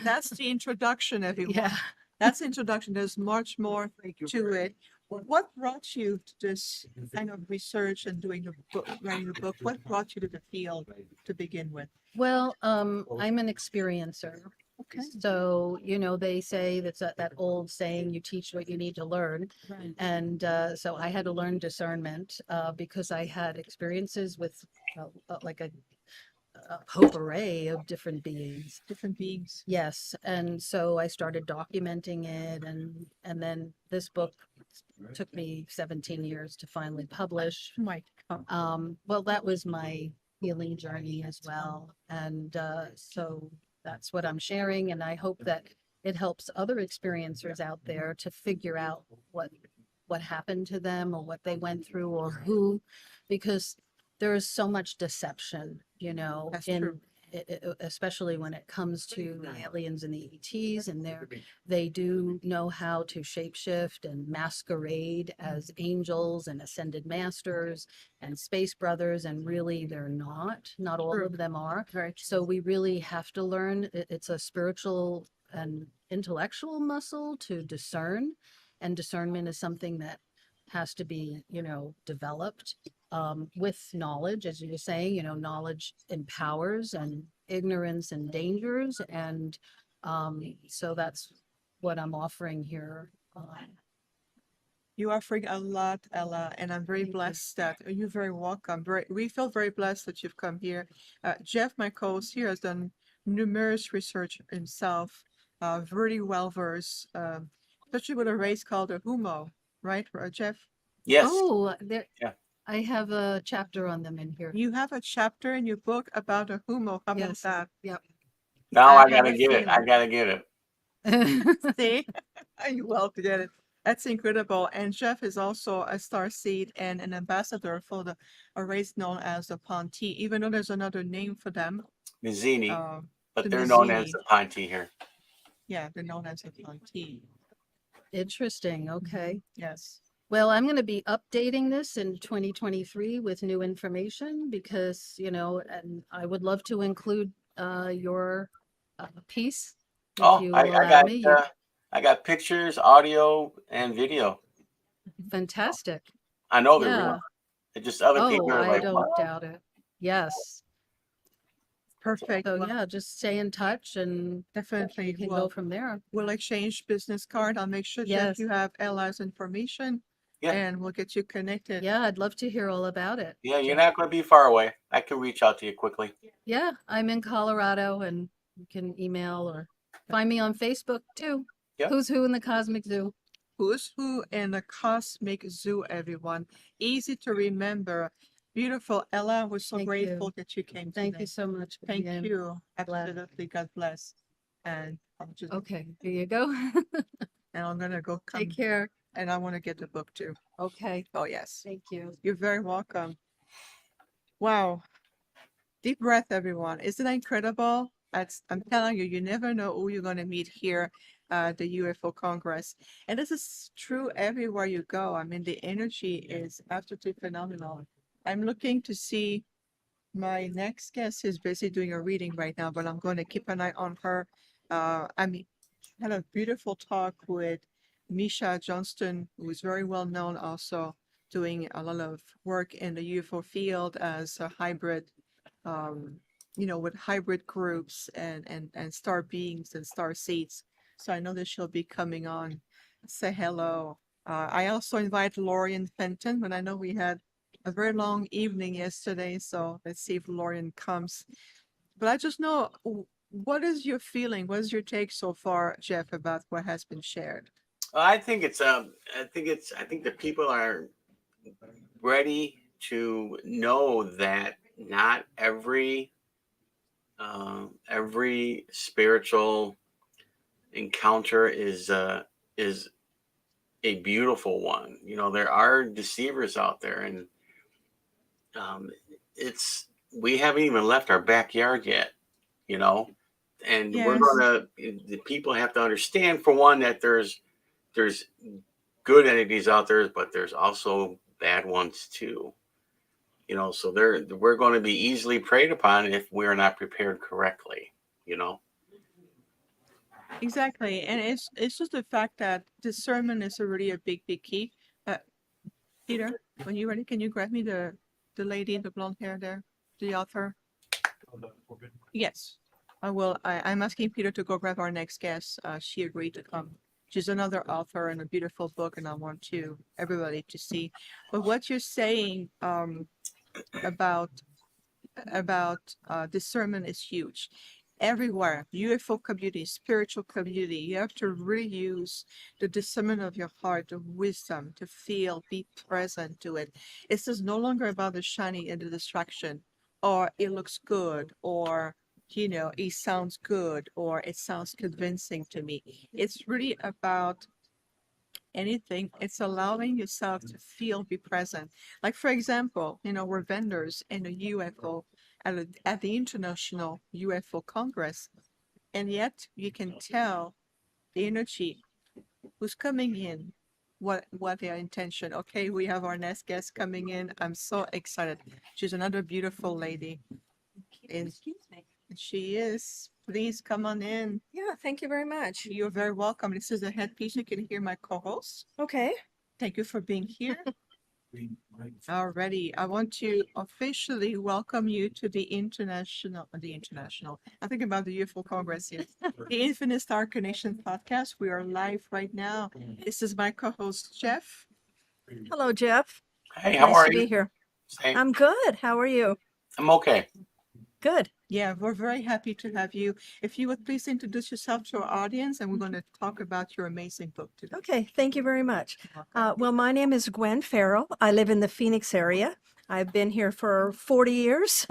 Speaker 1: that's the introduction, everyone.
Speaker 4: Yeah.
Speaker 1: That's the introduction. There's much more to it. What brought you to this kind of research and doing the book, writing the book? What brought you to the field to begin with?
Speaker 4: Well, I'm an experiencer.
Speaker 1: Okay.
Speaker 4: So, they say that's that old saying, you teach what you need to learn.
Speaker 1: Right.
Speaker 4: And so I had to learn discernment because I had experiences with like a potpourri of different beings.
Speaker 1: Different beings.
Speaker 4: Yes, and so I started documenting it, and then this book took me 17 years to finally publish.
Speaker 1: My God.
Speaker 4: Well, that was my healing journey as well, and so that's what I'm sharing, and I hope that it helps other experiencers out there to figure out what happened to them or what they went through or who, because there is so much deception,
Speaker 1: That's
Speaker 4: in
Speaker 1: true.
Speaker 4: especially when it comes to the aliens and the ETs, and they do know how to shapeshift and masquerade as angels and ascended masters and space brothers, and really they're not all
Speaker 1: True.
Speaker 4: of them are.
Speaker 1: Very true.
Speaker 4: So we really have to learn. It's a spiritual and intellectual muscle to discern, and discernment is something that has to be, developed with knowledge, as you were saying. Knowledge empowers, and ignorance endangers, and so that's what I'm offering here.
Speaker 1: You are offering a lot, Ella, and I'm very
Speaker 4: Thank you.
Speaker 1: blessed that you're very welcome. We feel very blessed that you've come here. Jeff, my co-host here, has done numerous research himself, very well versed, especially with a race called a Humo, right, Jeff?
Speaker 2: Yes.
Speaker 4: Oh, there.
Speaker 2: Yeah.
Speaker 4: I have a chapter on them in here.
Speaker 1: You have a chapter in your book about a Humo. How about
Speaker 4: Yes.
Speaker 1: that?
Speaker 4: Yep.
Speaker 2: Now
Speaker 1: I
Speaker 2: I
Speaker 1: have
Speaker 2: gotta
Speaker 1: a
Speaker 2: get it. I
Speaker 1: feeling.
Speaker 2: gotta get it.
Speaker 1: See, you well to get it. That's incredible. And Jeff is also a star seed and an ambassador for a race known as the Ponti, even though there's another name for them.
Speaker 2: Mazzini, but
Speaker 1: the
Speaker 2: they're known as
Speaker 1: Mazzini.
Speaker 2: the Ponti here.
Speaker 1: Yeah, they're known as the Ponti.
Speaker 4: Interesting. Okay.
Speaker 1: Yes.
Speaker 4: Well, I'm going to be updating this in 2023 with new information because, and I would love to include your piece if
Speaker 2: Oh,
Speaker 4: you
Speaker 2: I
Speaker 4: allow
Speaker 2: got
Speaker 4: me.
Speaker 2: I got pictures, audio, and video.
Speaker 4: Fantastic.
Speaker 2: I know they're
Speaker 4: Yeah.
Speaker 2: real. It's just other people
Speaker 4: Oh,
Speaker 2: are
Speaker 4: I
Speaker 2: like,
Speaker 4: don't
Speaker 2: what?
Speaker 4: doubt it. Yes.
Speaker 1: Perfect.
Speaker 4: So
Speaker 1: Well,
Speaker 4: yeah, just stay in touch and
Speaker 1: definitely.
Speaker 4: we can
Speaker 1: Well,
Speaker 4: go from there.
Speaker 1: we'll exchange business card. I'll make sure, Jeff,
Speaker 4: Yes.
Speaker 1: you have Ella's information,
Speaker 2: Yeah.
Speaker 1: and we'll get you connected.
Speaker 4: Yeah, I'd love to hear all about it.
Speaker 2: Yeah, you're not going to be far away. I can reach out to you quickly.
Speaker 4: Yeah, I'm in Colorado, and you can email or find me on Facebook too.
Speaker 2: Yep.
Speaker 4: Who's Who in the Cosmic Zoo.
Speaker 1: Who's Who in the Cosmic Zoo, everyone. Easy to remember. Beautiful. Ella, we're so
Speaker 4: Thank you.
Speaker 1: grateful that you came
Speaker 4: Thank
Speaker 1: today.
Speaker 4: you so much.
Speaker 1: Thank
Speaker 4: Viviane.
Speaker 1: you.
Speaker 4: Glad.
Speaker 1: Absolutely. God bless. And I'm just,
Speaker 4: Okay, here you go.
Speaker 1: and I'm gonna go come,
Speaker 4: Take care.
Speaker 1: and I want to get the book too.
Speaker 4: Okay,
Speaker 1: Oh yes,
Speaker 4: thank you.
Speaker 1: you're very welcome. Wow. Deep breath, everyone. Isn't that incredible? I'm telling you, you never know who you're going to meet here at the UFO Congress. And this is true everywhere you go. I mean, the energy is absolutely phenomenal. I'm looking to see my next guest is busy doing a reading right now, but I'm going to keep an eye on her. Had a beautiful talk with Misha Johnston, who is very well known, also doing a lot of work in the UFO field as a hybrid, with hybrid groups and star beings and star seeds. So I know that she'll be coming on. Say hello. I also invite Lorian Fenton, but I know we had a very long evening yesterday, so let's see if Lorian comes. But I just know, what is your feeling? What is your take so far, Jeff, about what has been shared?
Speaker 2: I think the people are ready to know that not every spiritual encounter is a beautiful one. There are deceivers out there, and we haven't even left our backyard yet. And
Speaker 1: Yes.
Speaker 2: the people have to understand, for one, that there's good entities out there, but there's also bad ones too. So we're going to be easily preyed upon if we're not prepared correctly.
Speaker 1: Exactly. And it's just the fact that discernment is already a big, big key. Peter, when you're ready, can you grab me the lady in the blonde hair there, the author? Yes, I will. I'm asking Peter to go grab our next guest. She agreed to come. She's another author and a beautiful book, and I want everybody to see. But what you're saying about discernment is huge. Everywhere, UFO community, spiritual community, you have to really use the discernment of your heart, the wisdom to feel, be present to it. It's just no longer about the shiny and the distraction, or it looks good, or it sounds good, or it sounds convincing to me. It's really about anything. It's allowing yourself to feel, be present. Like, for example, we're vendors in a UFO at the International UFO Congress, and yet you can tell the energy who's coming in, what their intention. Okay, we have our next guest coming in. I'm so excited. She's another beautiful lady. And she is. Please come on in.
Speaker 5: Yeah, thank you very much.
Speaker 1: You're very welcome. This is a headpiece. You can hear my co-host.
Speaker 5: Okay.
Speaker 1: Thank you for being here. Alrighty, I want to officially welcome you to the international, I think about the UFO Congress here, the Infinite Star Connection podcast. We are live right now. This is my co-host, Jeff.
Speaker 5: Hello, Jeff.
Speaker 2: Hey, how
Speaker 5: Nice
Speaker 2: are
Speaker 5: to be
Speaker 2: you?
Speaker 5: here.
Speaker 2: Same.
Speaker 5: I'm good. How are you?
Speaker 2: I'm okay.
Speaker 5: Good.
Speaker 1: Yeah, we're very happy to have you. If you would please introduce yourself to our audience, and we're going to talk about your amazing book today.
Speaker 5: Okay. Thank you very much.
Speaker 1: Welcome.
Speaker 5: Well, my name is Gwen Farrell. I live in the Phoenix area. I've been here for 40 years,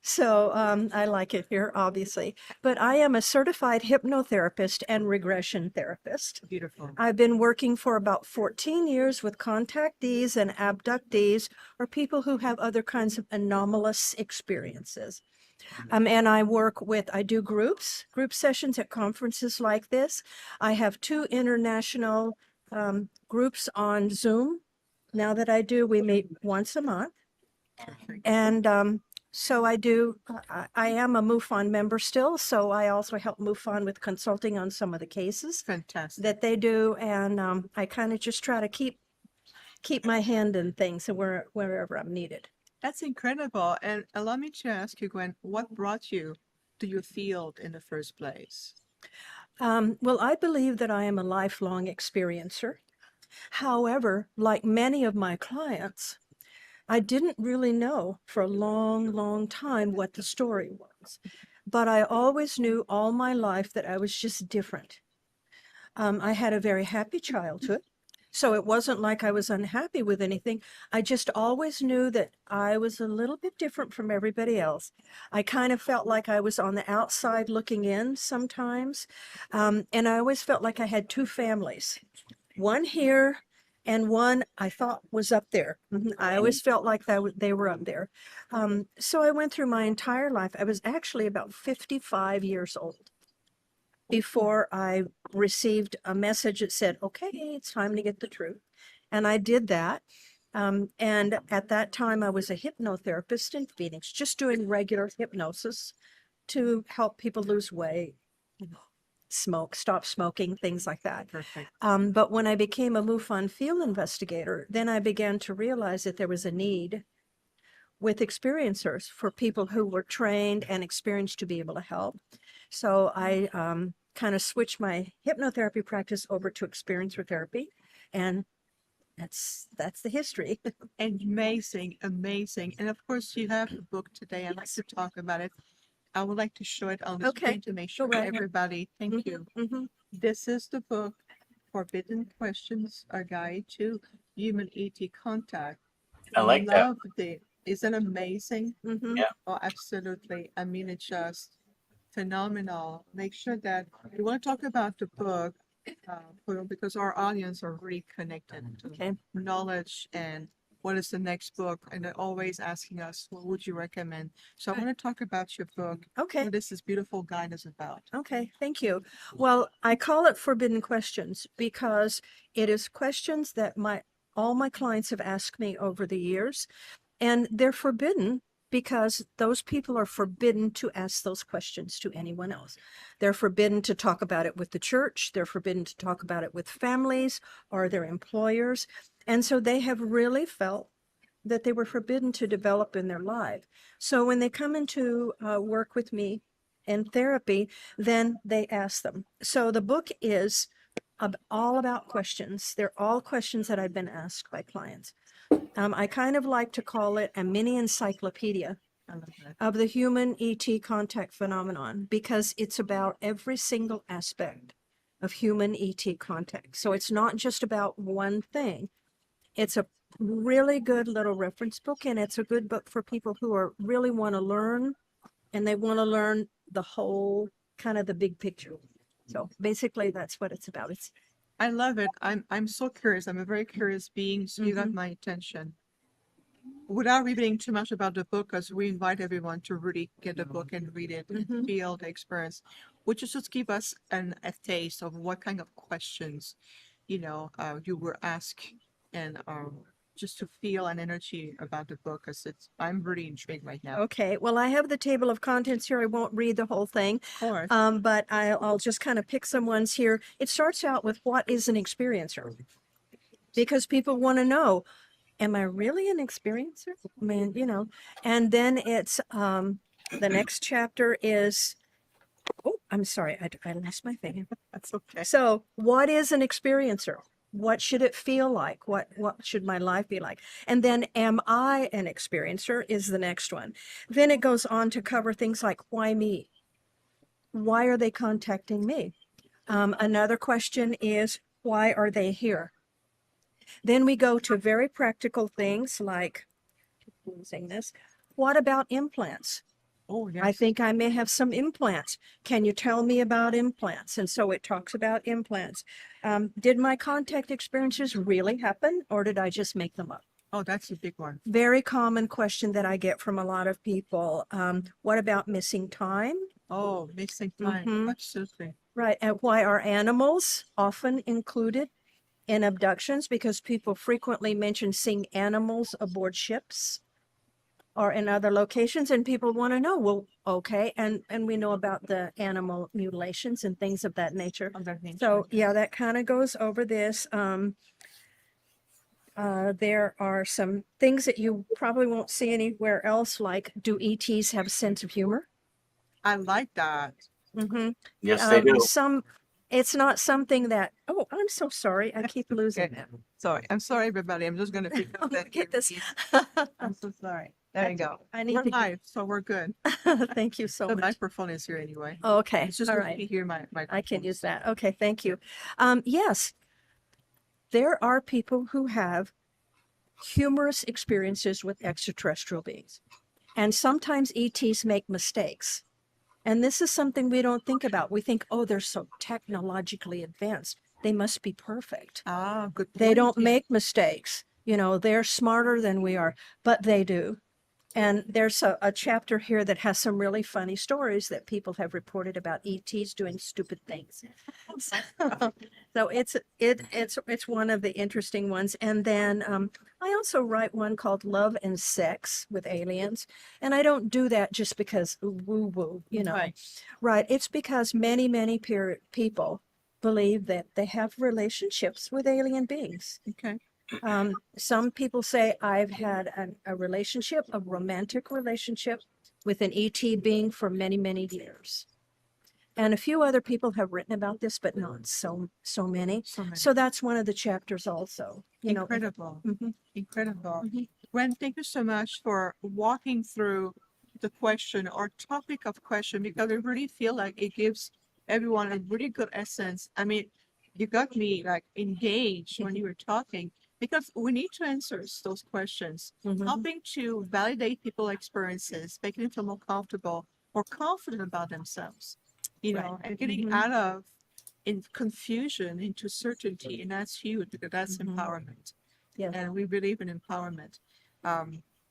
Speaker 5: so I like it here, obviously. But I am a certified hypnotherapist and regression therapist.
Speaker 1: Beautiful.
Speaker 5: I've been working for about 14 years with contactees and abductees, or people who have other kinds of anomalous experiences. And I do group sessions at conferences like this. I have 2 international groups on Zoom. Now that we meet once a month. And so I am a MUFON member still, so I also help MUFON with consulting on some of the cases
Speaker 1: Fantastic.
Speaker 5: that they do. And I kind of just try to keep my hand in things wherever I'm needed.
Speaker 1: That's incredible. And allow me to ask you, Gwen, what brought you to your field in the first place?
Speaker 5: Well, I believe that I am a lifelong experiencer. However, like many of my clients, I didn't really know for a long, long time what the story was. But I always knew all my life that I was just different. I had a very happy childhood. So it wasn't like I was unhappy with anything. I just always knew that I was a little bit different from everybody else. I kind of felt like I was on the outside looking in sometimes. And I always felt like I had 2 families, one here and one I thought was up there. I always felt like they were up there. So I went through my entire life. I was actually about 55 years old before I received a message that said, okay, it's time to get the truth. And I did that. And at that time, I was a hypnotherapist in Phoenix, just doing regular hypnosis to help people lose weight, stop smoking, things like that.
Speaker 1: Perfect.
Speaker 5: But when I became a MUFON field investigator, then I began to realize that there was a need with experiencers for people who were trained and experienced to be able to help. So I kind of switched my hypnotherapy practice over to experiencer therapy, and that's the history.
Speaker 1: Amazing, amazing. And of course, you have the book today. I'd like to talk about it. I would like to show it on the
Speaker 5: Okay.
Speaker 1: screen to make sure
Speaker 5: Go right ahead.
Speaker 1: everybody. Thank you.
Speaker 5: Mhm.
Speaker 1: This is the book, Forbidden Questions, A Guide to Human ET Contact.
Speaker 2: I like that.
Speaker 1: Loved it. Isn't it amazing?
Speaker 5: Mhm.
Speaker 2: Yeah.
Speaker 1: Oh, absolutely. I mean, it's just phenomenal. Make sure that we want to talk about the book because our audience are really connected to
Speaker 5: Okay.
Speaker 1: knowledge and what is the next book, and they're always asking us, what would you recommend? So I want to talk about your book,
Speaker 5: Okay.
Speaker 1: what this beautiful guide is about.
Speaker 5: Okay, thank you. Well, I call it Forbidden Questions because it is questions that all my clients have asked me over the years, and they're forbidden because those people are forbidden to ask those questions to anyone else. They're forbidden to talk about it with the church. They're forbidden to talk about it with families or their employers. And so they have really felt that they were forbidden to develop in their life. So when they come into work with me in therapy, then they ask them. So the book is all about questions. They're all questions that I've been asked by clients. I kind of like to call it a mini encyclopedia
Speaker 1: I love that.
Speaker 5: of the human ET contact phenomenon because it's about every single aspect of human ET contact. So it's not just about one thing. It's a really good little reference book, and it's a good book for people who really want to learn, and they want to learn the whole kind of the big picture. So basically that's what it's about.
Speaker 1: I love it. I'm so curious. I'm a very curious being, so you got my attention. without revealing too much about the book, because we invite everyone to really get the book and read it and
Speaker 5: Mhm.
Speaker 1: feel the experience, would you just give us a taste of what kind of questions, you were asked, and just to feel an energy about the book, because I'm really intrigued right now.
Speaker 5: Okay, well, I have the table of contents here. I won't read the whole thing,
Speaker 1: Of course.
Speaker 5: but I'll just kind of pick some ones here. It starts out with what is an experiencer? Because people want to know, am I really an experiencer? I mean, and then it's the next chapter is, oh, I'm sorry, I lost my thing.
Speaker 1: That's okay.
Speaker 5: So, what is an experiencer? What should it feel like? What should my life be like? And then, am I an experiencer? Is the next one. Then it goes on to cover things like, why me? Why are they contacting me? Another question is, why are they here? Then we go to very practical things like, saying this, what about implants?
Speaker 1: Oh, yes.
Speaker 5: I think I may have some implants. Can you tell me about implants? And so it talks about implants. Did my contact experiences really happen, or did I just make them up?
Speaker 1: Oh, that's a big one.
Speaker 5: Very common question that I get from a lot of people. What about missing time?
Speaker 1: Oh, missing time.
Speaker 5: Mhm.
Speaker 1: Absolutely.
Speaker 5: Right. And why are animals often included in abductions? Because people frequently mention seeing animals aboard ships or in other locations, and people want to know, well, okay, and we know about the animal mutilations and things of that nature.
Speaker 1: Of that nature.
Speaker 5: So yeah, that kind of goes over this. There are some things that you probably won't see anywhere else, like, do ETs have a sense of humor?
Speaker 1: I like that.
Speaker 5: Mm-hmm.
Speaker 2: Yes, they do.
Speaker 5: It's not something that, oh, I'm so sorry, I keep losing
Speaker 1: Okay.
Speaker 5: it.
Speaker 1: Sorry. I'm sorry, everybody. I'm just going to pick up that.
Speaker 5: Get this.
Speaker 1: I'm so sorry. There you go.
Speaker 5: I need
Speaker 1: We're
Speaker 5: to
Speaker 1: live, so we're good.
Speaker 5: thank you so
Speaker 1: The
Speaker 5: much.
Speaker 1: microphone is here anyway.
Speaker 5: Okay,
Speaker 1: It's just
Speaker 5: all
Speaker 1: good
Speaker 5: right.
Speaker 1: to hear my
Speaker 5: I can use that. Okay, thank you. Yes, there are people who have humorous experiences with extraterrestrial beings. And sometimes ETs make mistakes. And this is something we don't think about. We think, oh, they're so technologically advanced. They must be perfect.
Speaker 1: Ah, good
Speaker 5: They
Speaker 1: point.
Speaker 5: don't make mistakes. They're smarter than we are, but they do. And there's a chapter here that has some really funny stories that people have reported about ETs doing stupid things. So it's one of the interesting ones. And then I also write one called Love and Sex with Aliens. And I don't do that just because woo-woo,
Speaker 1: Right.
Speaker 5: Right. It's because many people believe that they have relationships with alien beings.
Speaker 1: Okay.
Speaker 5: Some people say I've had a relationship, a romantic relationship with an ET being for many years. And a few other people have written about this, but not so many.
Speaker 1: So many.
Speaker 5: So that's one of the chapters also.
Speaker 1: Incredible.
Speaker 5: Mhm.
Speaker 1: Incredible.
Speaker 5: Mhm.
Speaker 1: Gwen, thank you so much for walking through the question or topic of question, because I really feel like it gives everyone a really good essence. I mean, you got me like engaged when you were talking, because we need to answer those questions,
Speaker 5: Mhm.
Speaker 1: helping to validate people's experiences, making them feel more comfortable or confident about themselves,
Speaker 5: Right.
Speaker 1: and getting
Speaker 5: Mhm.
Speaker 1: out of confusion into certainty. And that's huge, because that's
Speaker 5: Mhm.
Speaker 1: empowerment.
Speaker 5: Yes.
Speaker 1: And we believe in empowerment.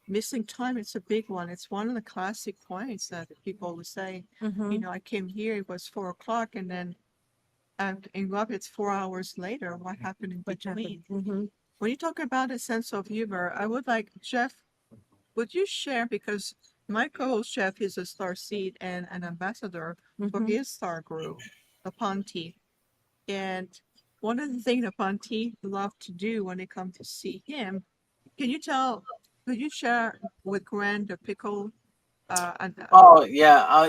Speaker 1: Missing time, it's a big one. It's one of the classic points that people will say,
Speaker 5: Mhm.
Speaker 1: I came here, it was 4 o'clock, and then and up, it's 4 hours later. What happened in
Speaker 5: What
Speaker 1: between?
Speaker 5: happened? Mhm.
Speaker 1: When you talk about a sense of humor, I would like, Jeff, would you share, because my co-host Jeff is a star seed and an ambassador for
Speaker 5: Mhm.
Speaker 1: his star group, the Ponte. And one of the things the Ponte love to do when they come to see him, could you share with Gwen the pickle?
Speaker 2: Oh yeah,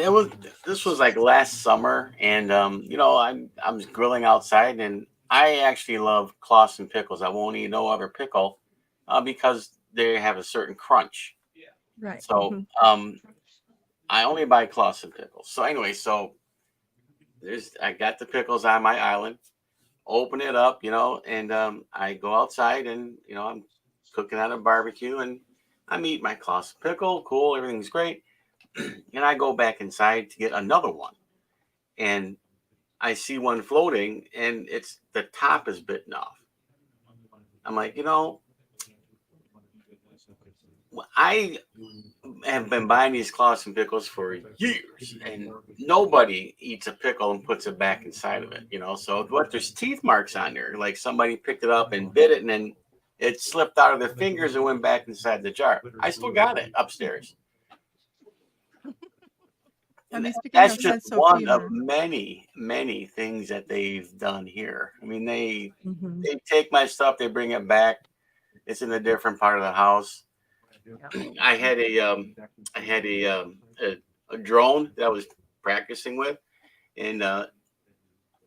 Speaker 2: this was like last summer, and I was grilling outside, and I actually love Clausen pickles. I won't eat no other pickle, because they have a certain crunch.
Speaker 5: Right.
Speaker 2: So
Speaker 5: Mhm.
Speaker 2: I only buy Clausen pickles. So anyway, I got the pickles on my island, open it up, and I go outside, and I'm cooking on a barbecue, and I'm eating my Clausen pickle. Cool, everything's great. And I go back inside to get another one, and I see one floating, and it's the top is bitten off. I'm like, I have been buying these Clausen pickles for years, and nobody eats a pickle and puts it back inside of it. So what? There's teeth marks on there, like somebody picked it up and bit it, and then it slipped out of their fingers and went back inside the jar. I still got it upstairs.
Speaker 1: I mean, speaking
Speaker 2: That's
Speaker 1: of
Speaker 2: just
Speaker 1: sense of
Speaker 2: one of
Speaker 1: humor,
Speaker 2: many, many things that they've done here. I mean, they
Speaker 5: Mhm.
Speaker 2: take my stuff, they bring it back. It's in a different part of the house. I had a drone that I was practicing with, and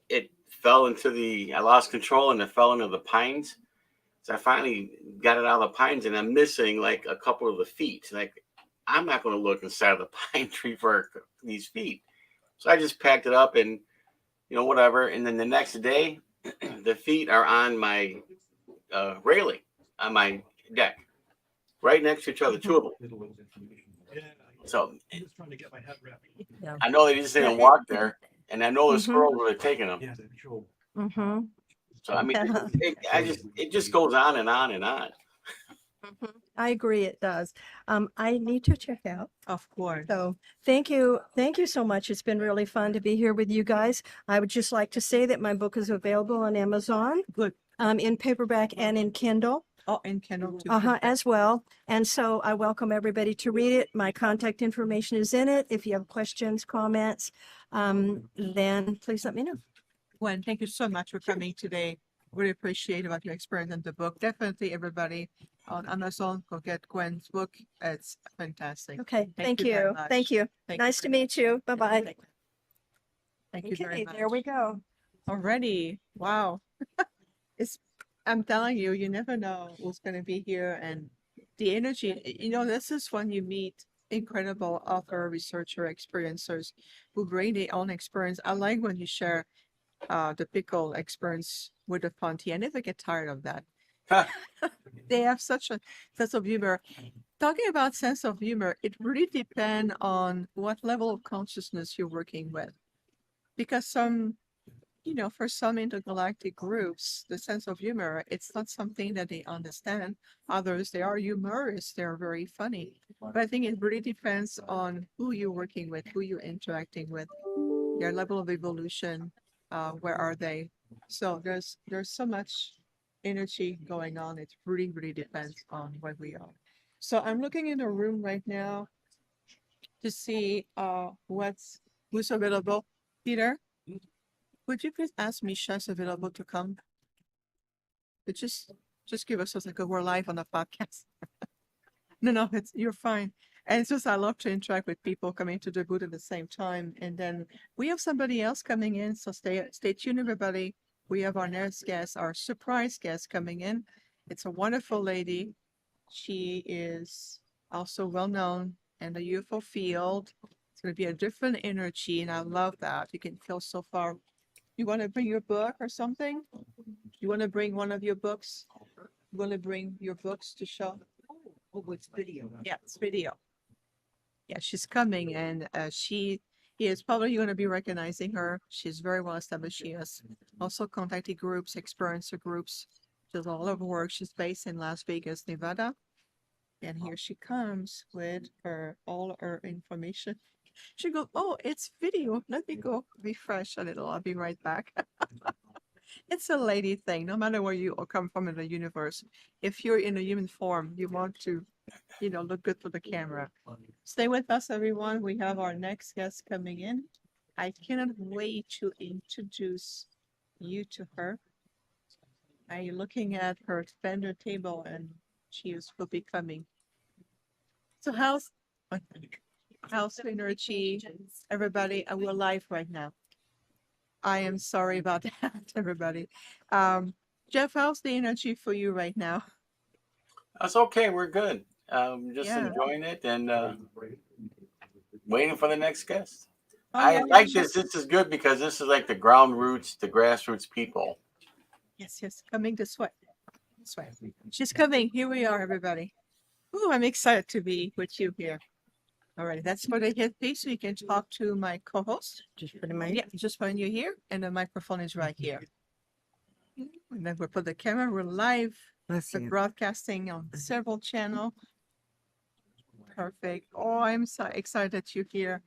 Speaker 2: it fell into I lost control and it fell into the pines. So I finally got it out of the pines, and I'm missing like a couple of the feet. Like, I'm not going to look inside of the pine tree for these feet. So I just packed it up and, whatever. And then the next day, the feet are on my railing on my deck, right next to each other, two of them. So
Speaker 5: Yeah.
Speaker 2: I know they just didn't
Speaker 5: Yeah,
Speaker 2: walk there, and I know the
Speaker 5: Mhm.
Speaker 2: squirrels would have taken them.
Speaker 5: Mhm.
Speaker 2: So I mean,
Speaker 5: Yeah.
Speaker 2: it just goes on and on and on.
Speaker 5: Mhm. I agree, it does. I need to check out.
Speaker 1: of course.
Speaker 5: So thank you. Thank you so much. It's been really fun to be here with you guys. I would just like to say that my book is available on Amazon,
Speaker 1: Good.
Speaker 5: in paperback and in Kindle,
Speaker 1: Oh, and Kendall too.
Speaker 5: as well. And so I welcome everybody to read it. My contact information is in it. If you have questions, comments, then please let me know.
Speaker 1: Gwen, thank you so much for coming today. Really appreciate about your experience in the book. Definitely everybody on Amazon, go get Gwen's book. It's fantastic.
Speaker 5: Okay, thank
Speaker 1: you very
Speaker 5: you.
Speaker 1: much.
Speaker 5: Thank you.
Speaker 1: Thank
Speaker 5: Nice to meet you. Bye-bye.
Speaker 1: Thank you very
Speaker 5: Okay,
Speaker 1: much.
Speaker 5: there we go.
Speaker 1: Already. Wow. I'm telling you, you never know who's going to be here and the energy. This is when you meet incredible author, researcher, experiencers who bring their own experience. I like when you share the pickle experience with the Fonty. I never get tired of that. They have such a sense of humor. Talking about sense of humor, it really depends on what level of consciousness you're working with. Because for some intergalactic groups, the sense of humor, it's not something that they understand. Others, they are humorous, they're very funny. But I think it really depends on who you're working with, who you're interacting with, their level of evolution, where are they? So there's so much energy going on. It really, really depends on where we are. So I'm looking in the room right now to see who's available. Peter, would you please ask Misha's available to come? But just give us a second. We're live on the podcast. No, you're fine. And it's just I love to interact with people coming to the booth at the same time. And then we have somebody else coming in, so stay tuned, everybody. We have our next guest, our surprise guest coming in. It's a wonderful lady. She is also well known in the UFO field. It's going to be a different energy, and I love that. You can feel so far. You want to bring your book or something? You want to bring one of your books? You want to bring your books to show? Oh, it's video. Yeah, it's video. Yeah, she's coming, and she is probably going to be recognizing her. She's very well established. She has also contacted groups, experiencer groups. She does a lot of work. She's based in Las Vegas, Nevada. And here she comes with all her information. She goes, oh, it's video. Let me go refresh a little. I'll be right back. It's a lady thing. No matter where you come from in the universe, if you're in a human form, you want to, look good for the camera. Stay with us, everyone. We have our next guest coming in. I cannot wait to introduce you to her. I'm looking at her vendor table, and will be coming. So how's energy, everybody? We're live right now. I am sorry about that, everybody. Jeff, how's the energy for you right now?
Speaker 2: That's okay. We're good. Just
Speaker 1: Yeah.
Speaker 2: enjoying it and waiting for the next guest.
Speaker 1: Oh,
Speaker 2: I
Speaker 1: yeah,
Speaker 2: like
Speaker 1: yeah.
Speaker 2: this. This is good because this is like the ground roots, the grassroots people.
Speaker 1: Yes, coming this way. This way. She's coming. Here we are, everybody. Ooh, I'm excited to be with you here. All right, that's for the headpiece. So you can talk to my co-host.
Speaker 5: Just put in my.
Speaker 1: Yeah, just when you're here, and the microphone is right here. And then we'll put the camera. We're live.
Speaker 5: Let's
Speaker 1: We're broadcasting on several channels. Perfect. Oh, I'm so excited that you're here.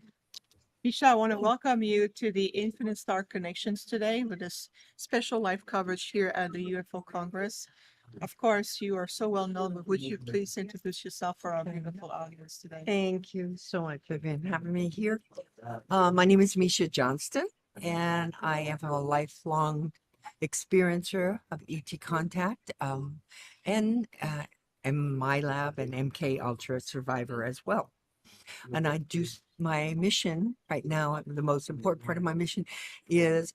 Speaker 1: Isha, I want to welcome you to the Infinite Star Connections today with this special live coverage here at the UFO Congress. Of course, you are so well known, but would you please introduce yourself for our beautiful audience today?
Speaker 6: Thank you so much, Viviane, for having me here. My name is Misha Johnston, and I am a lifelong experiencer of ET contact, and am my lab and MK Ultra survivor as well. And I do my mission right now. The most important part of my mission is,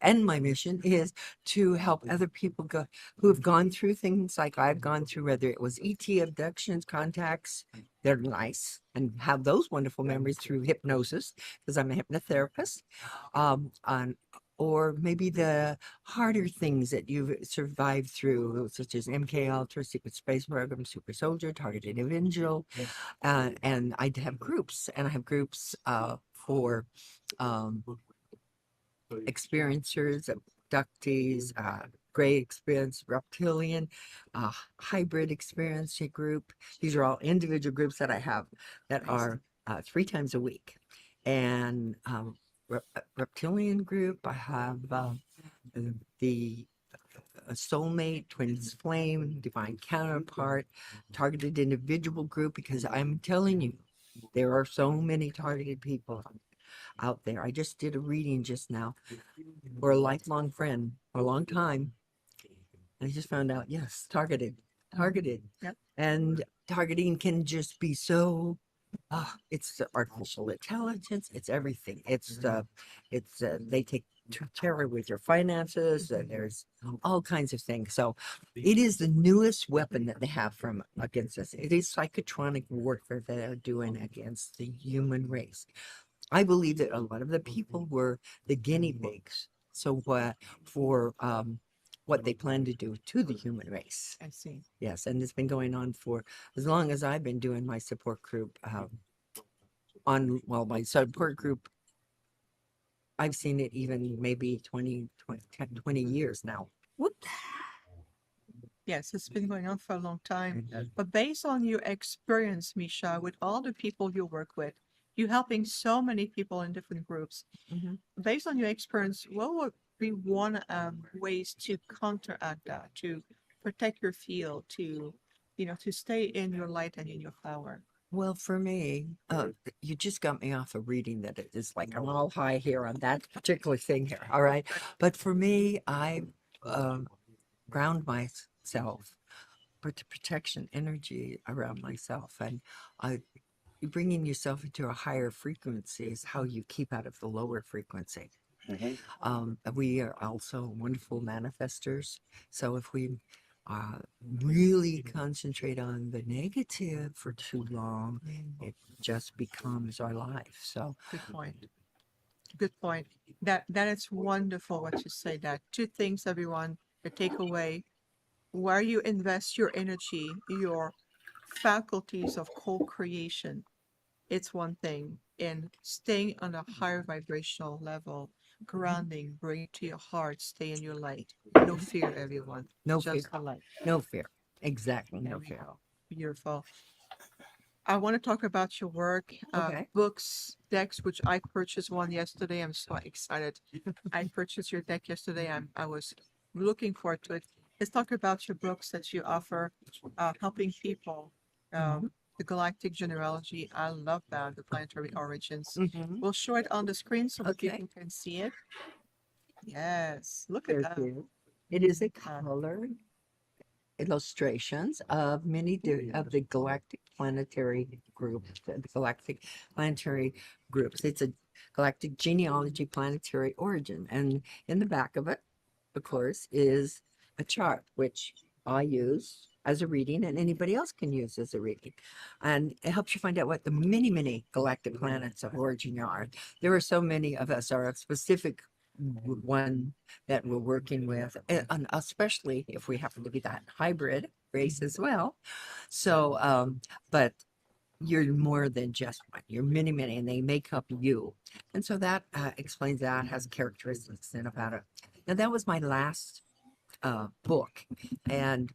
Speaker 6: to help other people go who have gone through things like I've gone through, whether it was ET abductions, contacts. They're nice and have those wonderful memories through hypnosis because I'm a hypnotherapist. Or maybe the harder things that you've survived through, such as MK Ultra, Secret Space Program, Super Soldier, Targeted Individual. And I have groups, and I have groups for experiencers, abductees, gray experience, reptilian, hybrid experience group. These are all individual groups that I have that are 3 times a week. And reptilian group, I have the soulmate, twins flame, divine counterpart, targeted individual group, because I'm telling you, there are so many targeted people out there. I just did a reading just now for a lifelong friend for a long time. And I just found out, yes, targeted.
Speaker 1: Yep.
Speaker 6: And targeting can just be so it's the artificial intelligence. It's everything. They take terror with your finances. And there's all kinds of things. So it is the newest weapon that they have from against us. It is psychotronic warfare that they're doing against the human race. I believe that a lot of the people were the guinea pigs. So what they plan to do to the human race.
Speaker 1: I see.
Speaker 6: Yes, and it's been going on for as long as I've been doing my support group. My support group, I've seen it even maybe 20 years now. Whoop.
Speaker 1: Yes, it's been going on for a long time.
Speaker 6: Mhm.
Speaker 1: But based on your experience, Misha, with all the people you work with, you helping so many people in different groups.
Speaker 6: Mhm.
Speaker 1: Based on your experience, what would be one ways to counteract that, to protect your field, to stay in your light and in your flower?
Speaker 6: Well, for me, you just got me off a reading that it is like I'm all high here on that particular thing here. All right. But for me, I ground myself with protection energy around myself. And bringing yourself into a higher frequency is how you keep out of the lower frequency. We are also wonderful manifestors. So if we really concentrate on the negative for too long, it just becomes our life. So
Speaker 1: Good point. Good point. That is wonderful what you say. That two things, everyone, the takeaway: where you invest your energy, your faculties of co-creation, it's one thing. And staying on a higher vibrational level, grounding, bring it to your heart, stay in your light. No fear, everyone.
Speaker 6: no
Speaker 1: Just
Speaker 6: fear,
Speaker 1: the light.
Speaker 6: no fear. Exactly,
Speaker 1: There
Speaker 6: no
Speaker 1: we
Speaker 6: fear.
Speaker 1: go. Beautiful. I want to talk about your work,
Speaker 6: Okay.
Speaker 1: books, decks, which I purchased one yesterday. I'm so excited. I purchased your deck yesterday. I was looking forward to it. Let's talk about your books that you offer, helping people. The Galactic Genealogy. I love that. The Planetary Origins.
Speaker 6: Mhm.
Speaker 1: We'll show it on the screen so that
Speaker 6: Okay.
Speaker 1: people can see it. Yes, look at
Speaker 6: There's
Speaker 1: that.
Speaker 6: you. It is a colored illustrations of of the galactic planetary group, the galactic planetary groups. It's a galactic genealogy planetary origin. And in the back of it, of course, is a chart, which I use as a reading and anybody else can use as a reading. And it helps you find out what the many, many galactic planets of origin are. There are so many of us are a specific one that we're working with, and especially if we happen to be that hybrid race as well. So, but you're more than just one. You're many, many, and they make up you. And so that explains that, has characteristics and about it. Now, that was my last book. And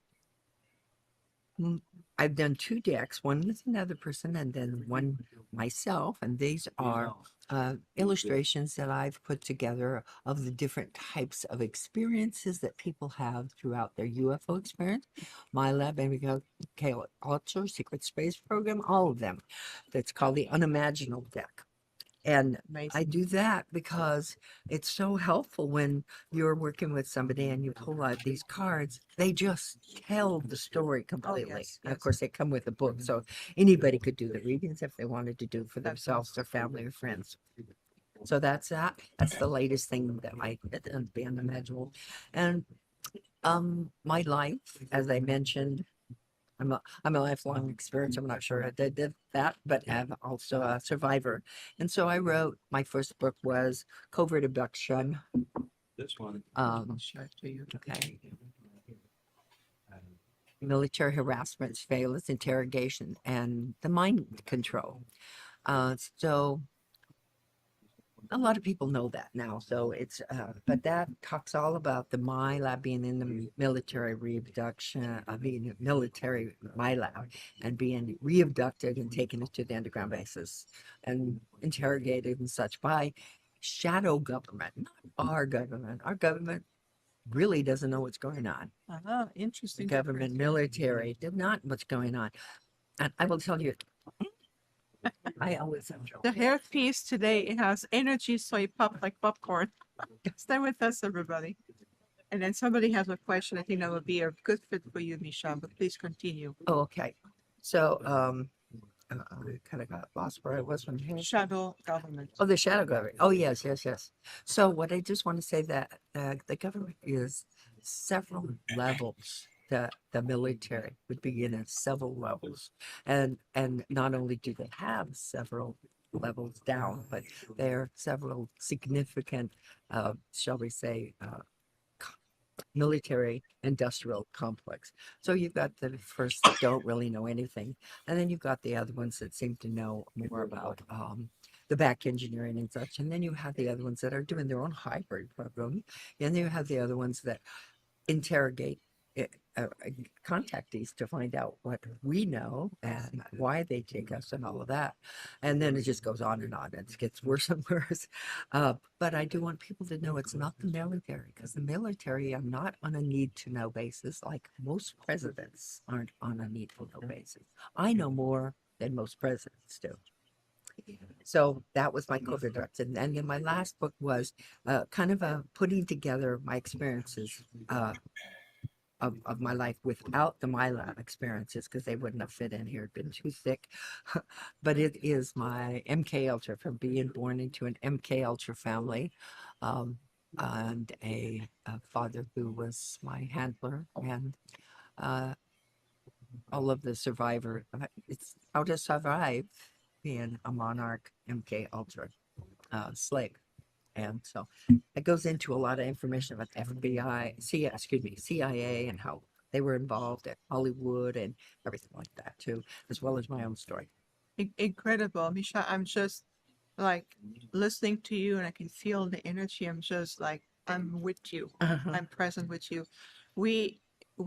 Speaker 6: I've done 2 decks, one with another person and then one myself. And these are illustrations that I've put together of the different types of experiences that people have throughout their UFO experience. My lab, MK Ultra, Secret Space Program, all of them. That's called the Unimaginable deck. And I do that because it's so helpful when you're working with somebody and you pull out these cards. They just tell the story completely.
Speaker 1: yes,
Speaker 6: And of
Speaker 1: yes.
Speaker 6: course, they come with a book, so anybody could do the readings if they wanted to do for themselves, their family, or friends. So that's that. That's the latest thing that I did on the Unimaginable. And my life, as I mentioned, I'm a lifelong experience. I'm not sure I did that, but I'm also a survivor. And so I wrote, my first book was Covert Abduction.
Speaker 7: This one.
Speaker 6: Okay. Military harassment, surveillance, interrogation, and the mind control. So a lot of people know that now. So it's, but that talks all about the my lab being in the military reabduction, being military my lab, and being reabducted and taken to the underground bases and interrogated and such by shadow government, not our government. Our government really doesn't know what's going on. The
Speaker 1: Interesting.
Speaker 6: government, military, did not what's going on. And I will tell you, I always have trouble.
Speaker 1: The hair piece today, it has energy, so it popped like popcorn. Stay with us, everybody. And then somebody has a question. I think that would be a good fit for you, Misha, but please continue.
Speaker 6: Oh, okay. So, I kind of got lost where I was from here.
Speaker 1: Shadow government.
Speaker 6: Oh, the shadow government. Oh, yes, yes, yes. So what I just want to say that the government is several levels. The military would begin at several levels. And not only do they have several levels down, but there are several significant, shall we say, military industrial complex. So you've got the first that don't really know anything, and then you've got the other ones that seem to know more about the back engineering and such, and then you have the other ones that are doing their own hybrid program, and then you have the other ones that interrogate contactees to find out what we know and why they take us and all of that. And then it just goes on and on. It gets worse and worse. But I do want people to know it's not the military, because the military are not on a need to know basis like most presidents aren't on a need to know basis. I know more than most presidents do. So that was my COVID drugs. And then my last book was kind of putting together my experiences of my life without the MyLab experiences, because they wouldn't have fit in here, it'd been too thick. But it is my MK Ultra, from being born into an MK Ultra family, and a father who was my handler, and all of the survivor. It's how to survive being a monarch MK Ultra slave. And so it goes into a lot of information about the FBI, CIA, and how they were involved at Hollywood and everything like that too, as well as my own story.
Speaker 1: Incredible. Misha, I'm just like listening to you and I can feel the energy. I'm just like, I'm with you. I'm present with you. We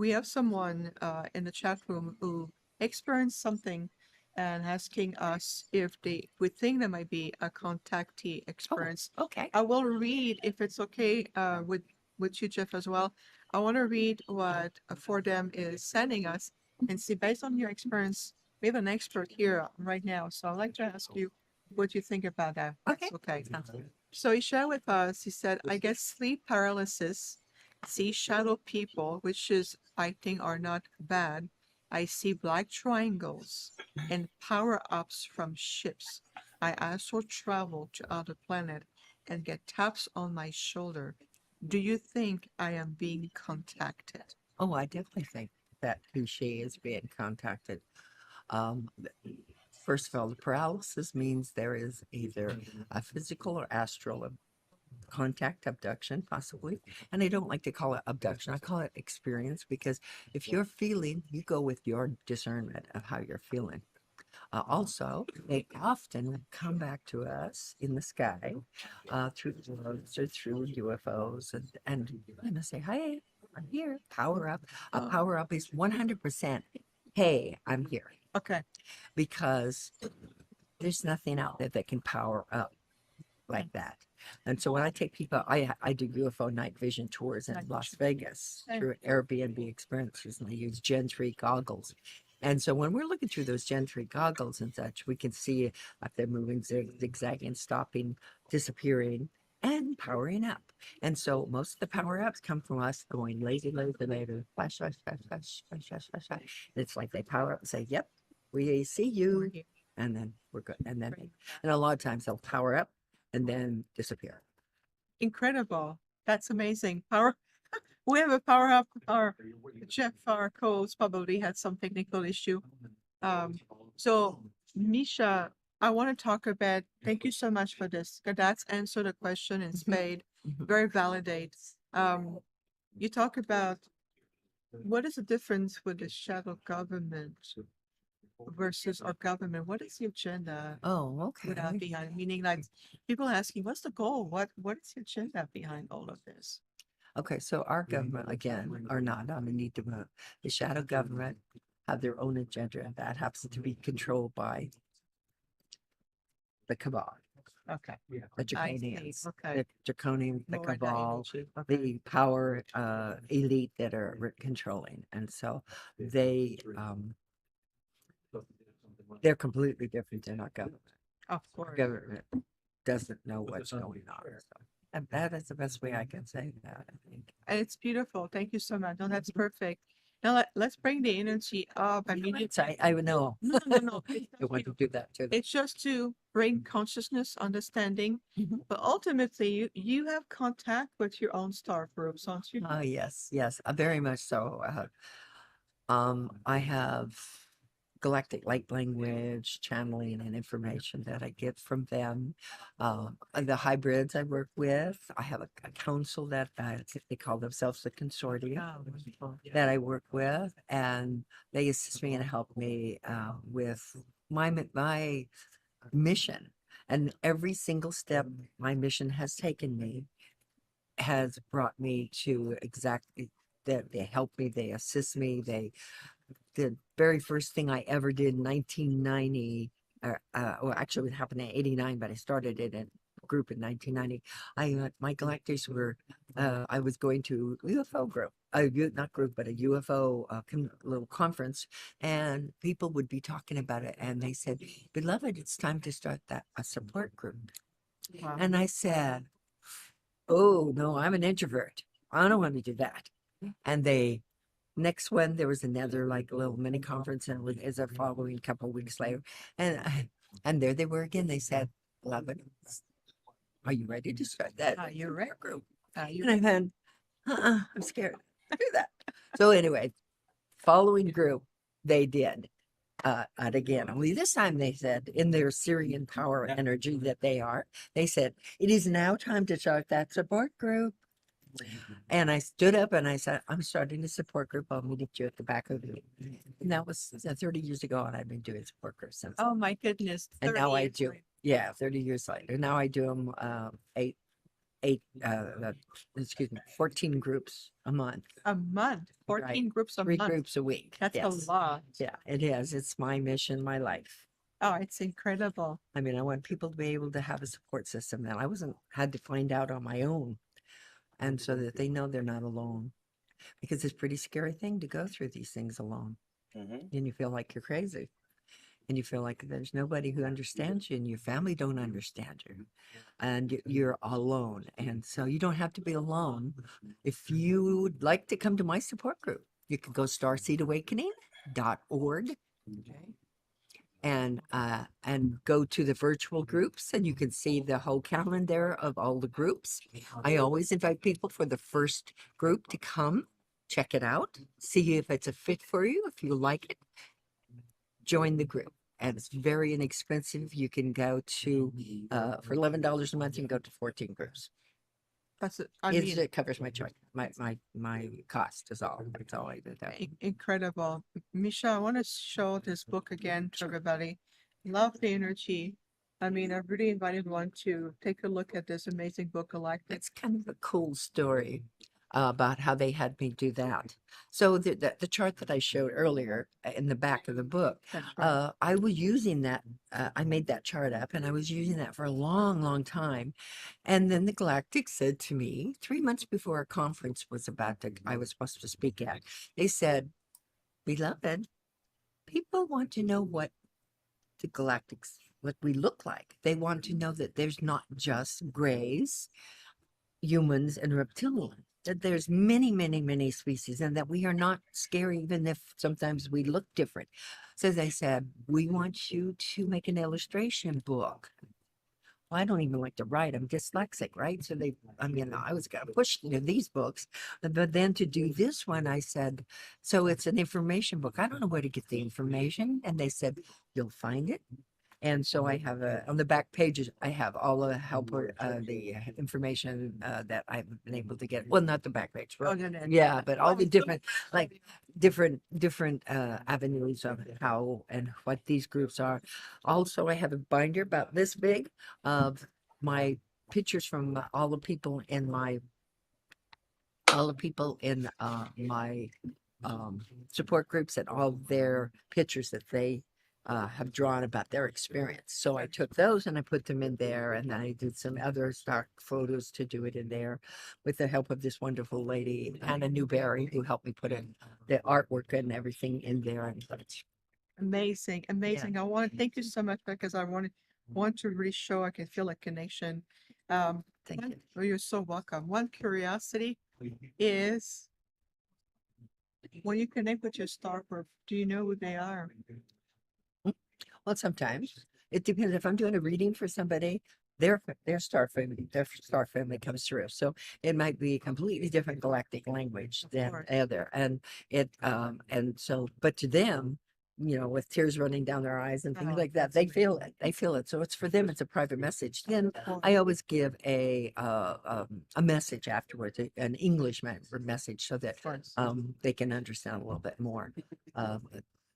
Speaker 1: have someone in the chat room who experienced something and asking us if we think there might be a contactee experience.
Speaker 6: Okay.
Speaker 1: I will read, if it's okay with you, Jeff, as well. I want to read what For Them is sending us and see, based on your experience, we have an expert here right now. So I'd like to ask you what you think about that. That's okay.
Speaker 6: Sounds good.
Speaker 1: So he shared with us, he said, I get sleep paralysis, see shadow people, which is, I think, are not bad. I see black triangles and power-ups from ships. I also travel to other planet and get taps on my shoulder. Do you think I am being contacted?
Speaker 6: Oh, I definitely think that she is being contacted. First of all, the paralysis means there is either a physical or astral contact, abduction, possibly. And I don't like to call it abduction. I call it experience, because if you're feeling, you go with your discernment of how you're feeling. Also, they often come back to us in the sky through drones or through UFOs, and say, "Hey, I'm here." Power up. A power up is 100% hey, I'm here,
Speaker 1: Okay.
Speaker 6: because there's nothing out there that can power up like that. And so when I take people, I do UFO night vision tours in Las Vegas
Speaker 1: Okay.
Speaker 6: through Airbnb experiences, and I use Gen 3 goggles. And so when we're looking through those Gen 3 goggles and such, we can see if they're moving, zigzagging, stopping, disappearing, and powering up. And so most of the power ups come from us going lazy, flash, flash, flash, flash, flash, flash, flash, flash. It's like they power up and say, yep, we see you.
Speaker 1: here.
Speaker 6: And then we're good. And then, and a lot of times they'll power up and then disappear.
Speaker 1: Incredible. That's amazing. Power. We have a power up. Our Jeff, our co-host, probably had some technical issue. So Misha, I want to talk about, thank you so much for this. 'Cause that's answered the question in spade.
Speaker 6: Mhm.
Speaker 1: Very validate. You talk about what is the difference with the shadow government versus our government? What is the agenda
Speaker 6: Oh,
Speaker 1: without
Speaker 6: okay.
Speaker 1: behind? Meaning, like people asking, what's the goal? What is the agenda behind all of this?
Speaker 6: Okay, so our government, again, are not on the need to vote. The shadow government have their own agenda, and that happens to be controlled by the cabal,
Speaker 1: Okay.
Speaker 6: the
Speaker 1: I see.
Speaker 6: draconians,
Speaker 1: Okay.
Speaker 6: the draconian, the
Speaker 1: More that
Speaker 6: cabal,
Speaker 1: energy. Okay.
Speaker 6: the power elite that are controlling. And so they, they're completely different than our government.
Speaker 1: Of
Speaker 6: Our
Speaker 1: course.
Speaker 6: government doesn't know what's going on. So, and that is the best way I can say that, I think.
Speaker 1: And it's beautiful. Thank you so much. No, that's perfect. Now let's bring the energy up. I mean,
Speaker 6: It's, I would know.
Speaker 1: no, no, no. It's
Speaker 6: I
Speaker 1: not
Speaker 6: want to
Speaker 1: you.
Speaker 6: do that too.
Speaker 1: It's just to bring consciousness, understanding,
Speaker 6: Mhm.
Speaker 1: but ultimately you have contact with your own star groups, don't you?
Speaker 6: Oh, yes, yes, very much so. I have galactic light language channeling and information that I get from them. And the hybrids I work with, I have a council that they call themselves the consortium
Speaker 1: Oh, wonderful.
Speaker 6: that I work with, and they assist me and help me with my mission. And every single step my mission has taken me has brought me to exactly that. They help me, they assist me. The very first thing I ever did in 1990, well, actually it happened in 89, but I started it in a group in 1990. My galactics were, I was going to UFO group, not group, but a UFO little conference, and people would be talking about it, and they said, "Beloved, it's time to start a support group."
Speaker 1: Wow.
Speaker 6: And I said, "Oh no, I'm an introvert. I don't want to do that." And next one, there was another like little mini conference, and is a following couple of weeks later, and there they were again. They said, "Beloved, are you ready to start that
Speaker 1: You're right.
Speaker 6: group?"
Speaker 1: You
Speaker 6: And I went, I'm scared to do that. So anyway, following group, they did. And again, only this time they said, in their Syrian power energy that they said, "It is now time to start that support group." And I stood up and I said, "I'm starting a support group. I'll meet you at the back of the." And that was 30 years ago, and I've been doing support groups since.
Speaker 1: Oh my goodness.
Speaker 6: And
Speaker 1: 30
Speaker 6: now I
Speaker 1: years
Speaker 6: do,
Speaker 1: later.
Speaker 6: yeah, 30 years later. Now I do them eight, 14 groups a month,
Speaker 1: A month, 14 groups a
Speaker 6: 3
Speaker 1: month.
Speaker 6: groups a week.
Speaker 1: That's
Speaker 6: Yes.
Speaker 1: a lot.
Speaker 6: Yeah, it is. It's my mission, my life.
Speaker 1: Oh, it's incredible.
Speaker 6: I mean, I want people to be able to have a support system that I had to find out on my own. And so that they know they're not alone, because it's a pretty scary thing to go through these things alone.
Speaker 2: Mhm.
Speaker 6: And you feel like you're crazy, and you feel like there's nobody who understands you, and your family don't understand you, and you're alone. And so you don't have to be alone. If you would like to come to my support group, you can go starseedawakening.org and go to the virtual groups, and you can see the whole calendar of all the groups. I always invite people for the first group to come check it out, see if it's a fit for you. If you like it, join the group. And it's very inexpensive. You can go to for $11 a month, you can go to 14 groups.
Speaker 1: That's it. I mean,
Speaker 6: It covers my choice, my cost is all. That's all I did that.
Speaker 1: incredible. Misha, I want to show this book again to everybody. Love the energy. I mean, I really invite everyone to take a look at this amazing book, Galactic.
Speaker 6: It's kind of a cool story. about how they had me do that. So the chart that I showed earlier in the back of the book,
Speaker 1: That's right.
Speaker 6: I was using that. I made that chart up, and I was using that for a long, long time. And then the Galactic said to me 3 months before a conference I was supposed to speak at. They said, "Beloved, people want to know what the galactics, what we look like. They want to know that there's not just grays, humans, and reptilians. That there's many, many, many species, and that we are not scary, even if sometimes we look different." So they said, "We want you to make an illustration book." Well, I don't even like to write. I'm dyslexic, right? So I was going to push these books, but then to do this one, I said, so it's an information book. I don't know where to get the information. And they said, "You'll find it." And so I have on the back pages, I have all the information that I've been able to get. Well, not the back page.
Speaker 1: Oh, no, no.
Speaker 6: Yeah, but all the different, different avenues of how and what these groups are. Also, I have a binder about this big of my pictures from all the people in my support groups, and all their pictures that they have drawn about their experience. So I took those and I put them in there, and then I did some other stock photos to do it in there with the help of this wonderful lady, Hannah Newberry, who helped me put in the artwork and everything in there. And such.
Speaker 1: Amazing, amazing. I want to thank you so much because I want to really show I can feel a connection.
Speaker 6: Thank you.
Speaker 1: Oh, you're so welcome. One curiosity is when you connect with your star group, do you know who they are?
Speaker 6: Well, sometimes it depends. If I'm doing a reading for somebody, their star family comes through. So it might be a completely different galactic language than
Speaker 1: course.
Speaker 6: other. And but to them, with tears running down their eyes and things
Speaker 1: Oh,
Speaker 6: like that,
Speaker 1: that's
Speaker 6: they feel it. They feel it. So it's for them. It's a private message. Then I always give a message afterwards, an English message, so that
Speaker 1: Of course.
Speaker 6: they can understand a little bit more.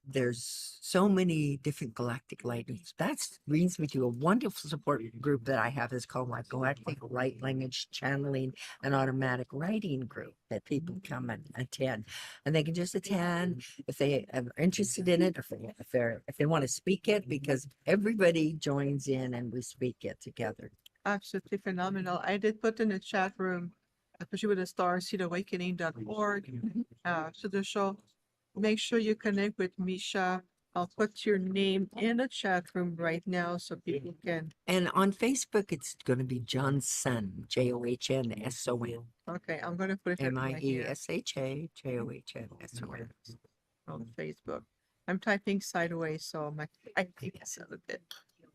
Speaker 6: There's so many different galactic lightnings. That brings me to a wonderful support group that I have. Is called my Galactic Light Language Channeling and Automatic Writing Group, that people come and attend, and they can just attend if they are interested in it, if they want to speak it, because everybody joins in and we speak it together.
Speaker 1: Absolutely phenomenal. I did put in the chat room, especially with the starseedawakening.org, to the show. Make sure you connect with Misha. I'll put your name in the chat room right now so people can.
Speaker 6: And on Facebook, it's going to be Johnson, JOHNSON,
Speaker 1: Okay, I'm going to put it right here
Speaker 6: MIESHA JOHNSON.
Speaker 1: on Facebook. I'm typing sideways, so my typing is a little bit.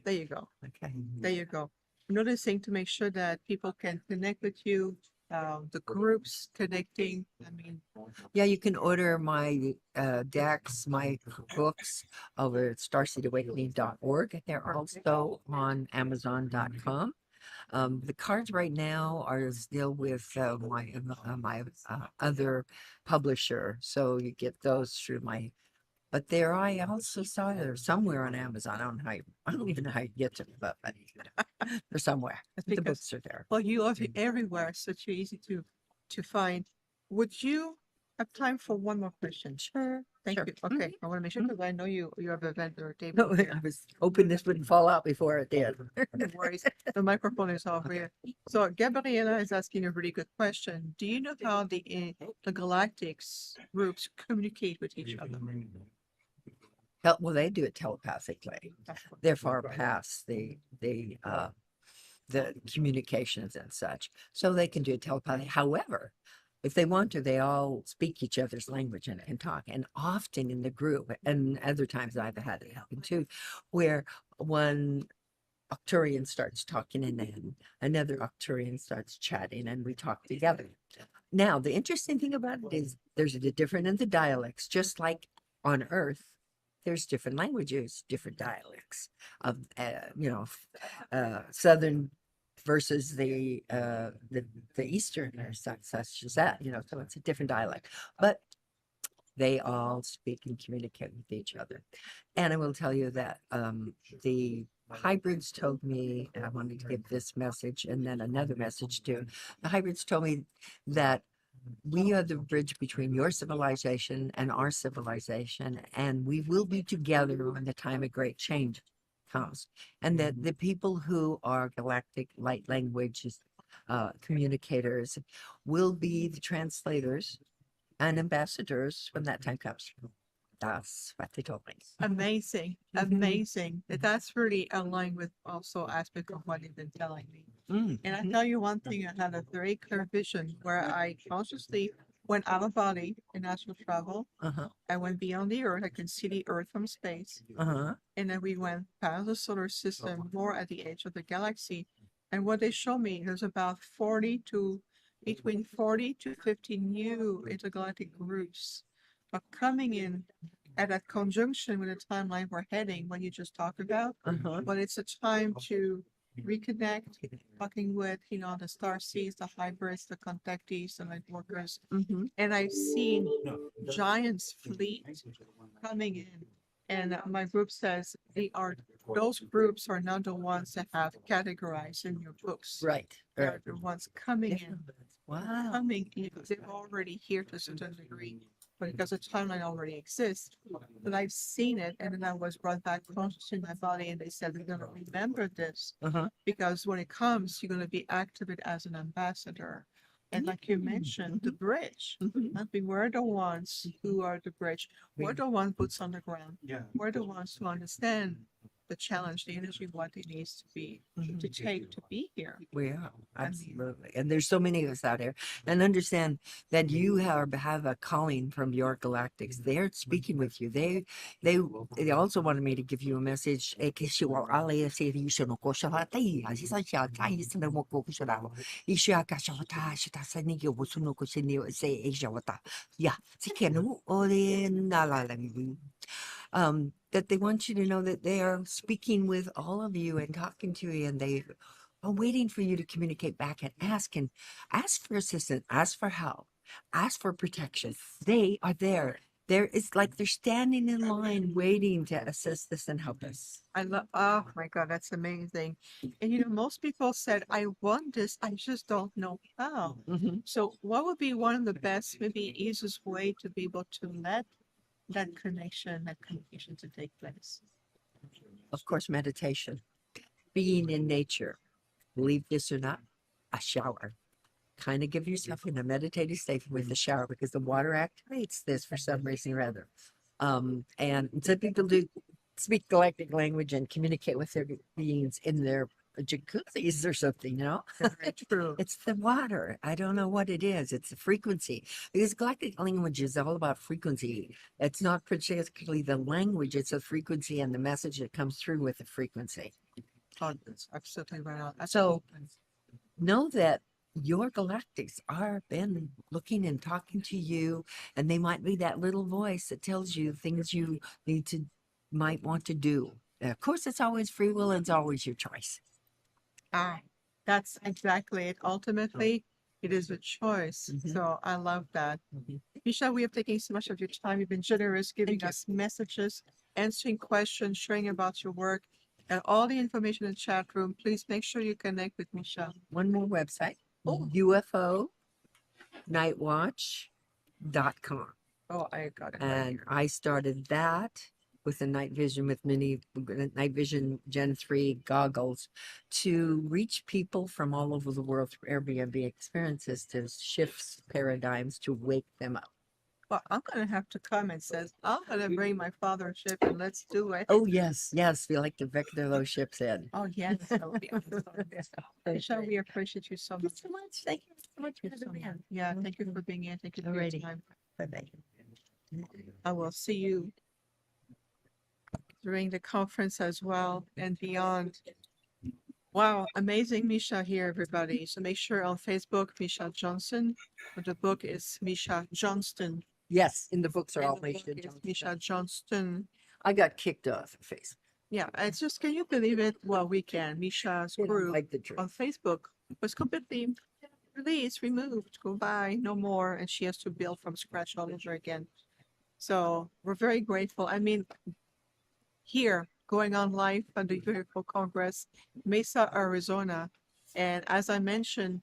Speaker 1: There you go.
Speaker 6: Okay.
Speaker 1: There you go. Noticing to make sure that people can connect with you, the groups connecting. I mean,
Speaker 6: Yeah, you can order my decks, my books over at starseedawakening.org. They're also on Amazon.com. The cards right now are still with my other publisher, so you get those through my. But I also saw they're somewhere on Amazon. I don't even know how you get to them, but they're somewhere.
Speaker 1: That's
Speaker 6: The
Speaker 1: because-
Speaker 6: books are there.
Speaker 1: well, you are everywhere, so it's easy to find. Would you have time for one more question?
Speaker 6: Sure.
Speaker 1: Thank
Speaker 6: Sure.
Speaker 1: you. Okay, I want to make sure
Speaker 6: Mhm.
Speaker 1: because I know you have a vendor table.
Speaker 6: No,
Speaker 1: here.
Speaker 6: I was hoping this wouldn't fall out before it did.
Speaker 1: No worries. The microphone is off here. So Gabriela is asking a really good question. Do you know how the galactics groups communicate with each other?
Speaker 6: Well, they do it telepathically. They're far past the communications and such, so they can do it telepathically. However, if they want to, they all speak each other's language and can talk. And often in the group, and other times I've had it happen too, where one Octurian starts talking and then another Octurian starts chatting and we talk together. Now, the interesting thing about it is there's a different in the dialects, just like on Earth. There's different languages, different dialects of, Southern versus the Eastern or such as that, so it's a different dialect, but they all speak and communicate with each other. And I will tell you that the hybrids told me, and I wanted to give this message and then another message too. The hybrids told me that we are the bridge between your civilization and our civilization, and we will be together when the time of great change comes. And that the people who are galactic light languages communicators will be the translators and ambassadors when that time comes. That's what they told me.
Speaker 1: Amazing,
Speaker 6: Mhm.
Speaker 1: amazing. That's really aligned with also aspect of what you've been telling me. And I
Speaker 6: Mhm.
Speaker 1: tell you one thing, I had a very clear vision where I consciously went out of body in astral travel.
Speaker 6: Uh-huh.
Speaker 1: I went beyond the earth. I can see the earth from space.
Speaker 6: Uh-huh.
Speaker 1: And then we went past the solar system, more at the edge of the galaxy. And what they showed me, there's about between 40 to 50 new intergalactic groups are coming in at that conjunction with the timeline we're heading, what you just talked about.
Speaker 6: Uh-huh.
Speaker 1: But it's a time to reconnect, talking with, the star seeds, the hybrids, the contactees, the light workers.
Speaker 6: Mm-hmm.
Speaker 1: And I've seen giants fleet coming in. And my group says those groups are not the ones that have categorized in your books.
Speaker 6: Right.
Speaker 1: They're
Speaker 6: Right.
Speaker 1: the ones coming
Speaker 6: Yeah.
Speaker 1: in.
Speaker 6: Wow.
Speaker 1: Coming in. They're already here to a certain degree, but because the timeline already exists. But I've seen it, and then I was brought back conscious in my body, and they said, "We're going to remember this
Speaker 6: Uh-huh.
Speaker 1: because when it comes, you're going to be activated as an ambassador." And like you mentioned, the bridge.
Speaker 6: Mhm.
Speaker 1: I think we're the ones who are the bridge. We're the one boots on the ground. We're the ones who understand the challenge, the energy, what it needs to be to take to be here.
Speaker 6: We are, absolutely. And there's so many of us out here. And understand that you have a calling from your galactics. They're speaking with you. They also wanted me to give you a message. That they want you to know that they are speaking with all of you and talking to you, and they are waiting for you to communicate back and ask for assistance, ask for help, ask for protection. They are there. It's like they're standing in line waiting to assist us and help us.
Speaker 1: Oh my God, that's amazing. And most people said, I want this, I just don't know how.
Speaker 6: Mhm.
Speaker 1: So what would be one of the best, maybe easiest way to be able to let that connection, that communication to take place?
Speaker 6: Of course, meditation, being in nature, believe this or not, a shower. Kind of give yourself in a meditative state with the shower because the water activates this for some reason or other. And some people do speak galactic language and communicate with their beings in their jacuzzis or something,
Speaker 1: Very true.
Speaker 6: It's the water. I don't know what it is. It's the frequency. Because galactic language is all about frequency. It's not particularly the language, it's the frequency and the message that comes through with the frequency.
Speaker 1: Oh, that's absolutely right on.
Speaker 6: So know that your galactics are been looking and talking to you, and they might be that little voice that tells you things you might want to do. Of course, it's always free will, and it's always your choice.
Speaker 1: That's exactly it. Ultimately, it is a choice.
Speaker 6: Mhm.
Speaker 1: So I love that.
Speaker 6: Mhm.
Speaker 1: Misha, we have taken so much of your time. You've been generous, giving
Speaker 6: Thank you.
Speaker 1: us messages, answering questions, sharing about your work, and all the information in the chat room. Please make sure you connect with Misha.
Speaker 6: One more website,
Speaker 1: Oh.
Speaker 6: UFOnightwatch.com.
Speaker 1: Oh, I got it.
Speaker 6: And I started that with the night vision with night vision Gen 3 goggles to reach people from all over the world through Airbnb experiences to shift paradigms to wake them up.
Speaker 1: Well, I'm gonna have to come and says, I'm gonna bring my father's ship and let's do it.
Speaker 6: Oh, yes, yes. We like to vector those ships in.
Speaker 1: Oh, yes. That would be awesome. Misha, we appreciate you so
Speaker 6: Thank you
Speaker 1: much.
Speaker 6: so much. Thank you so much
Speaker 1: Thank
Speaker 6: for
Speaker 1: you so
Speaker 6: having me
Speaker 1: much.
Speaker 6: on.
Speaker 1: Yeah, thank you for being here. Thank you for your
Speaker 6: Alrighty.
Speaker 1: time.
Speaker 6: Bye-bye.
Speaker 1: I will see you during the conference as well and beyond. Wow, amazing Misha here, everybody. So make sure on Facebook, Misha Johnson. But the book is Misha Johnston.
Speaker 6: Yes, in the books are
Speaker 1: And
Speaker 6: all
Speaker 1: the book
Speaker 6: Misha
Speaker 1: is
Speaker 6: Johnson.
Speaker 1: Misha Johnston.
Speaker 6: I got kicked off of Facebook.
Speaker 1: Yeah, it's just, can you believe it? Well, we can. Misha's
Speaker 6: They don't
Speaker 1: group
Speaker 6: like the truth.
Speaker 1: on Facebook was completely released, removed, goodbye, no more. And she has to build from scratch all over again. So we're very grateful. I mean, here going on live at the UFO Congress, Mesa, Arizona. And as I mentioned,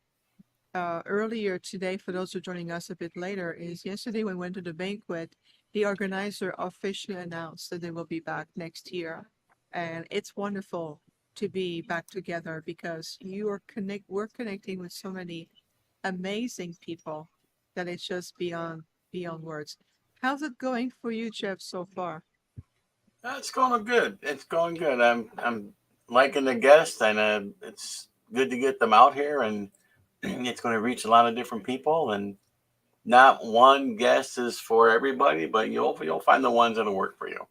Speaker 1: earlier today, for those who are joining us a bit later, is yesterday when we went to the banquet, the organizer officially announced that they will be back next year. And it's wonderful to be back together because we're connecting with so many amazing people that it's just beyond words. How's it going for you, Jeff, so far?
Speaker 2: It's going good. It's going good. I'm liking the guests, and it's good to get them out here, and it's going to reach a lot of different people. And not one guest is for everybody, but you'll find the ones that'll work for you.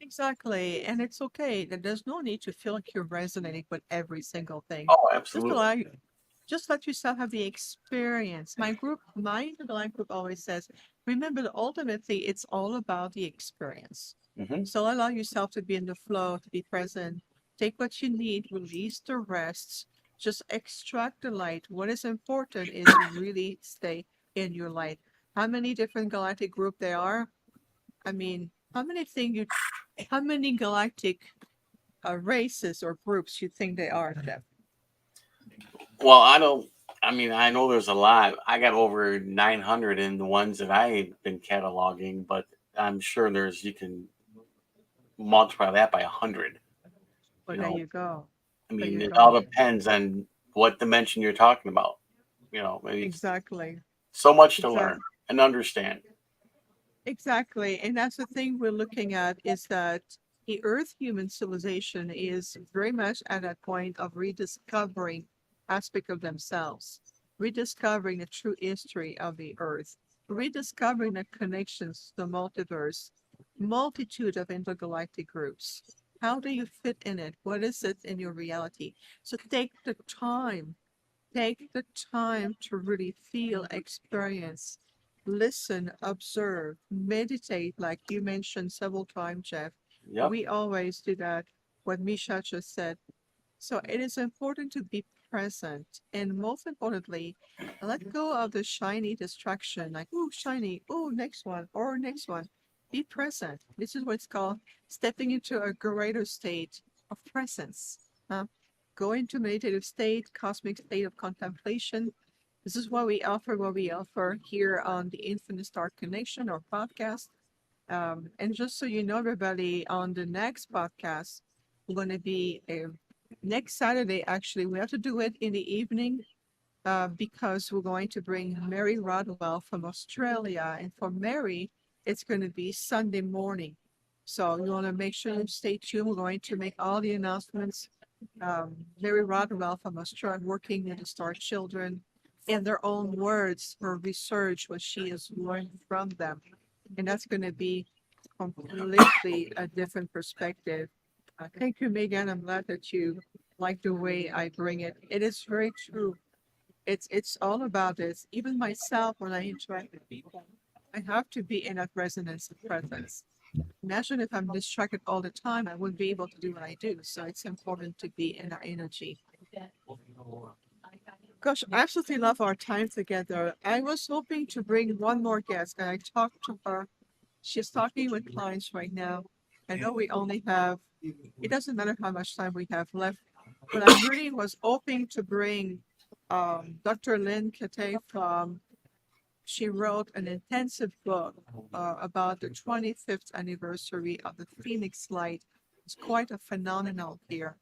Speaker 1: Exactly. And it's okay. There's no need to feel like you're resonating with every single thing.
Speaker 2: Oh,
Speaker 1: Just
Speaker 2: absolutely.
Speaker 1: allow just let yourself have the experience. My intergalactic group always says, remember that ultimately it's all about the experience.
Speaker 2: Hmm.
Speaker 1: So allow yourself to be in the flow, to be present. Take what you need, release the rest, just extract the light. What is important is really stay in your light. How many different galactic group there are? I mean, how many galactic races or groups you think they are, Jeff?
Speaker 2: Well, I don't. I mean, I know there's a lot. I got over 900 in the ones that I've been cataloging, but I'm sure you can multiply that by 100.
Speaker 1: Well,
Speaker 2: You
Speaker 1: there
Speaker 2: know,
Speaker 1: you go.
Speaker 2: I
Speaker 1: There
Speaker 2: mean,
Speaker 1: you
Speaker 2: it all
Speaker 1: go.
Speaker 2: depends on what dimension you're talking about. It's
Speaker 1: Exactly.
Speaker 2: so much to learn
Speaker 1: Exactly.
Speaker 2: and understand.
Speaker 1: Exactly. And that's the thing we're looking at is that the Earth human civilization is very much at that point of rediscovering aspect of themselves, rediscovering the true history of the Earth, rediscovering the connections to the multiverse, multitude of intergalactic groups. How do you fit in it? What is it in your reality? So take the time to really feel, experience, listen, observe, meditate, like you mentioned several times, Jeff.
Speaker 2: Yep.
Speaker 1: We always do that, what Misha just said. So it is important to be present and most importantly, let go of the shiny distraction, like, oh, shiny, oh, next one, or next one. Be present. This is what's called stepping into a greater state of presence. Huh? Go into meditative state, cosmic state of contemplation. This is what we offer here on the Infinite Star Connection or podcast. And just so you know, everybody, on the next podcast, we're going to be next Saturday. Actually, we have to do it in the evening because we're going to bring Mary Rodwell from Australia, and for Mary, it's going to be Sunday morning. So you want to make sure you stay tuned. We're going to make all the announcements. Mary Rodwell from Australia, working with the Star Children, in their own words, her research, what she has learned from them, and that's going to be completely a different perspective. Thank you, Megan. I'm glad that you like the way I bring it. It is very true. It's all about this. Even myself, when I interact with people, I have to be in that resonance of presence. Imagine if I'm distracted all the time, I wouldn't be able to do what I do. So it's important to be in our energy. Gosh, I absolutely love our time together. I was hoping to bring one more guest, and I talked to her. She's talking with clients right now. I know we only have, it doesn't matter how much time we have left, but I really was hoping to bring Dr. Lynn Kate from, she wrote an intensive book about the 25th anniversary of the Phoenix Light. It's quite a phenomenal here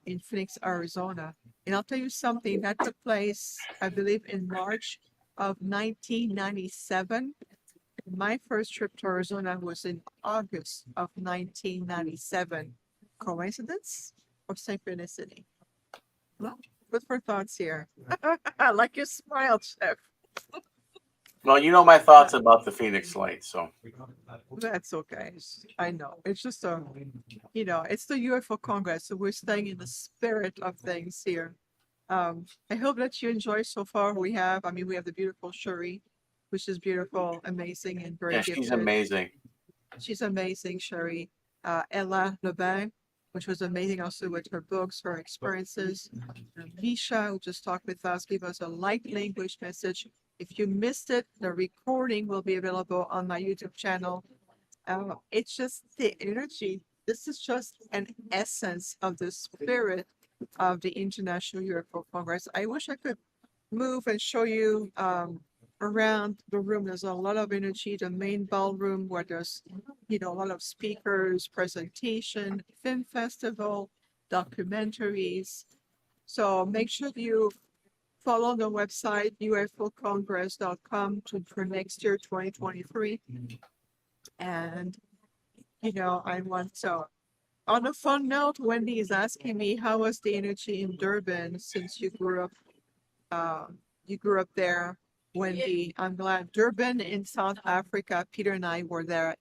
Speaker 1: in Phoenix, Arizona. And I'll tell you something that took place, I believe, in March of 1997. My first trip to Arizona was in August of 1997. Coincidence or synchronicity? Well, good for thoughts here. I like your smile, Chef.
Speaker 2: Well, you know my thoughts about the Phoenix Light, so
Speaker 1: That's okay. I know. It's just it's the UFO Congress, so we're staying in the spirit of things here. I hope that you enjoy so far. We have the beautiful Cherie, which is beautiful, amazing, and very
Speaker 2: yeah, she's
Speaker 1: gifted.
Speaker 2: amazing.
Speaker 1: She's amazing, Cherie. Ella Lebin, which was amazing also with her books, her experiences. Misha, who just talked with us, gave us a light language message. If you missed it, the recording will be available on my YouTube channel. It's just the energy. This is just an essence of the spirit of the International UFO Congress. I wish I could move and show you around the room. There's a lot of energy. The main ballroom where there's, a lot of speakers, presentation, film festival, documentaries. So make sure you follow the website ufocongress.com for next year, 2023. And, I want to. On a fun note, Wendy is asking me how was the energy in Durban since you grew up there, Wendy. I'm glad. Durban in South Africa. Peter and I were there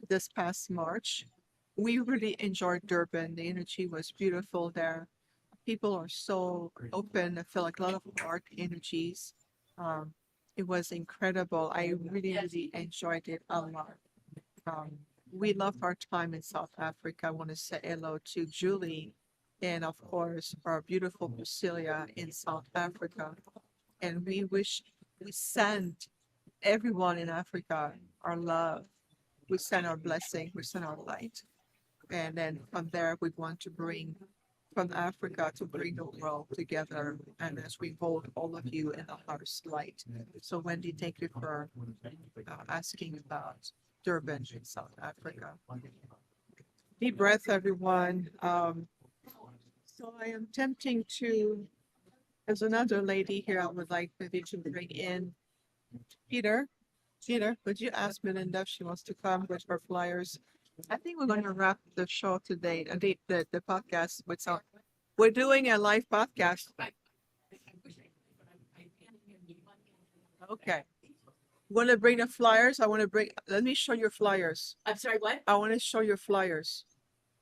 Speaker 1: this past March. We really enjoyed Durban. The energy was beautiful there. People are so open. I feel like a lot of art energies. Um, it was incredible. I really, really enjoyed it a lot. Um, we loved our time in South Africa. I want to say hello to Julie and, of course, our beautiful Priscilla in South Africa. And we send everyone in Africa our love. We send our blessing. We send our light. And then from there, we want to bring from Africa to bring the world together. And as we hold all of you in the heart's light. So Wendy, thank you for asking about Durban in South Africa. Deep breath, everyone. So I am tempting to, there's another lady here I would like maybe to bring in. Peter, would you ask Melinda if she wants to come with her flyers? I think we're going to wrap the show today, the podcast with some. We're doing a live podcast. Okay. Want to bring the flyers? Let me show your flyers.
Speaker 7: I'm sorry, what?
Speaker 1: I want to show your flyers.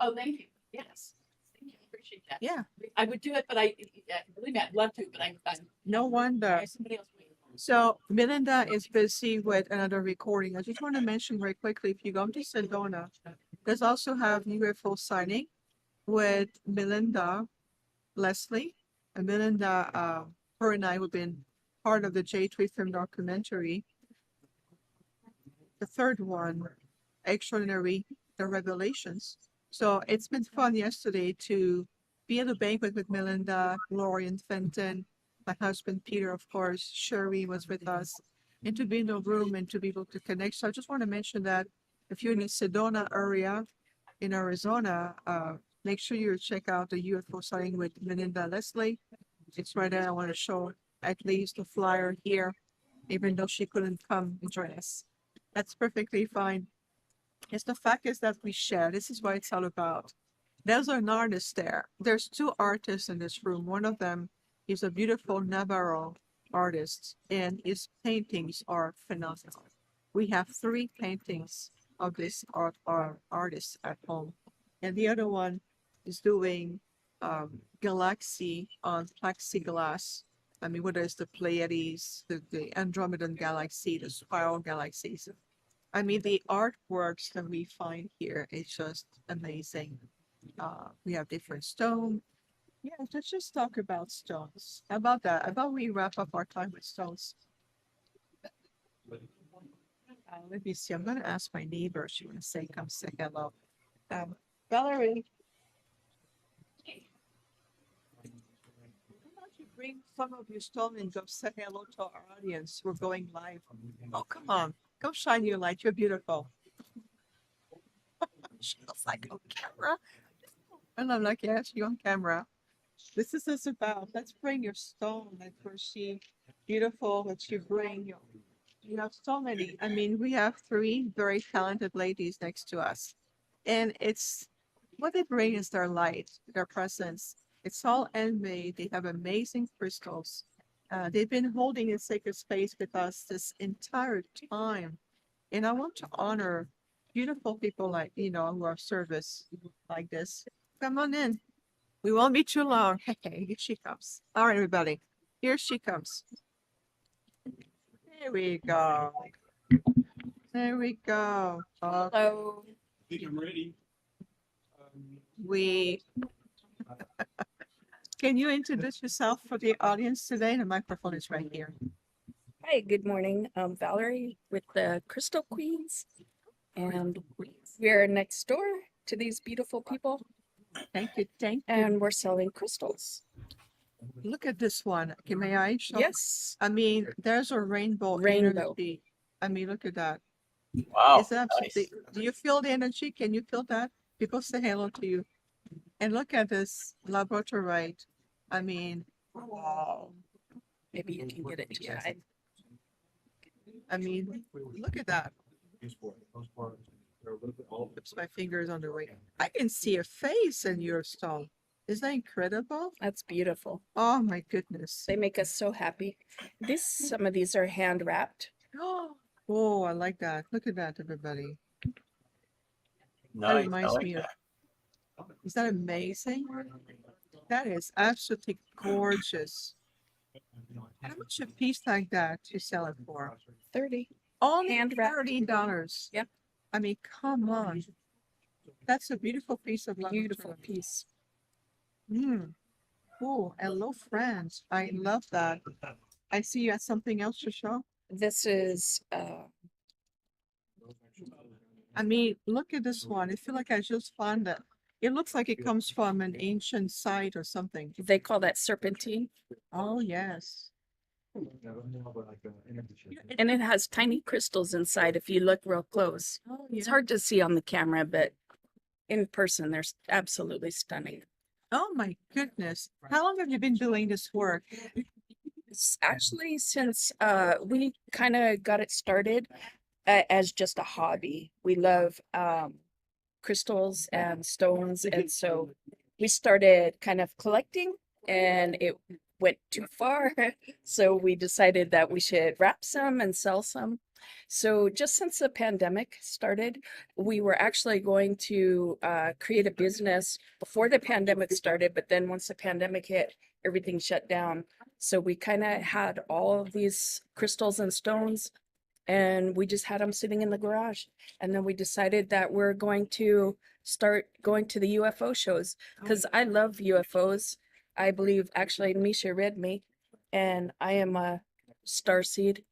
Speaker 7: Oh, thank you. Yes. Thank you. Appreciate that.
Speaker 1: Yeah.
Speaker 7: I would do it, but believe me, I'd love to, but I'm
Speaker 1: No wonder.
Speaker 7: somebody else waiting.
Speaker 1: So Melinda is busy with another recording. I just want to mention very quickly, if you go to Sedona, there's also have UFO signing with Melinda Leslie. And Melinda, her and I have been part of the J3 film documentary. The third one, Extraordinary, the Revelations. So it's been fun yesterday to be at a banquet with Melinda, Lori, and Fenton. My husband, Peter, of course, Sherry was with us, and to be in the room and to be able to connect. So I just want to mention that if you're in the Sedona area in Arizona, make sure you check out the UFO sighting with Melinda Leslie. It's right there. I want to show at least a flyer here, even though she couldn't come and join us. That's perfectly fine. It's the fact is that we share. This is what it's all about. There's an artist there. There's two artists in this room. One of them is a beautiful Navarro artist, and his paintings are phenomenal. We have 3 paintings of this artist at home. And the other one is doing galaxy on plexiglass. I mean, whether it's the Pleiades, the Andromedan galaxy, the spiral galaxies. I mean, the artworks that we find here is just amazing. We have different stone. Yeah, let's just talk about stones. How about that? How about we wrap up our time with stones? Let me see. I'm going to ask my neighbor. She want to say, come say hello. Valerie. How about you bring some of your stone and go say hello to our audience? We're going live. Oh, come on. Go shine your light. You're beautiful. She looks like on camera. And I'm like, yeah, she's on camera. This is us about. Let's bring your stone. That's where she beautiful. That you bring. You have so many. I mean, we have 3 very talented ladies next to us, and it's what they bring is their light, their presence. It's all handmade. They have amazing crystals. They've been holding a sacred space with us this entire time, and I want to honor beautiful people like who are service like this. Come on in. We won't be too long. Hey, here she comes. All right, everybody. Here she comes. There we go. There we go.
Speaker 7: Hello.
Speaker 8: I think I'm ready.
Speaker 1: We can you introduce yourself for the audience today? The microphone is right here.
Speaker 9: Hi, good morning. I'm Valerie with the Crystal Queens, and we're next door to these beautiful people,
Speaker 1: Thank you. Thank you.
Speaker 9: and we're selling crystals.
Speaker 1: Look at this one. Okay, may I show?
Speaker 9: Yes.
Speaker 1: I mean, there's a rainbow
Speaker 9: Rainbow.
Speaker 1: energy. I mean, look at that.
Speaker 2: Wow.
Speaker 1: It's absolutely, do you feel the energy? Can you feel that? People say hello to you. And look at this laboratory. I mean, wow.
Speaker 9: Maybe you can get it to hide.
Speaker 1: I mean, look at that. Oops, my fingers on the way. I can see a face in your stone. Isn't that incredible?
Speaker 9: That's beautiful.
Speaker 1: Oh my goodness.
Speaker 9: They make us so happy. Some of these are hand wrapped.
Speaker 1: Oh, I like that. Look at that, everybody. That
Speaker 2: Nice. I
Speaker 1: reminds
Speaker 2: like
Speaker 1: me of,
Speaker 2: that.
Speaker 1: is that amazing? That is absolutely gorgeous. How much a piece like that you sell it for?
Speaker 9: 30.
Speaker 1: Only
Speaker 9: Hand wrapped.
Speaker 1: $30.
Speaker 9: Yep.
Speaker 1: I mean, come on. That's a beautiful piece of
Speaker 9: Beautiful
Speaker 1: laboratory.
Speaker 9: piece.
Speaker 1: Oh, hello, friends. I love that. I see you have something else to show.
Speaker 9: This is
Speaker 1: I mean, look at this one. I feel like I just found it. It looks like it comes from an ancient site or something.
Speaker 9: they call that serpentine,
Speaker 1: Oh, yes.
Speaker 9: and it has tiny crystals inside if you look real close.
Speaker 1: Oh,
Speaker 9: It's
Speaker 1: yeah.
Speaker 9: hard to see on the camera, but in person, they're absolutely stunning.
Speaker 1: Oh, my goodness. How long have you been doing this work?
Speaker 9: It's actually since we kind of got it started as just a hobby. We love crystals and stones, and so we started kind of collecting, and it went too far. So we decided that we should wrap some and sell some. So just since the pandemic started, we were actually going to create a business before the pandemic started, but then once the pandemic hit, everything shut down. So we kind of had all of these crystals and stones, and we just had them sitting in the garage. And then we decided that we're going to start going to the UFO shows because I love UFOs. I believe actually Misha read me, and I am a starseed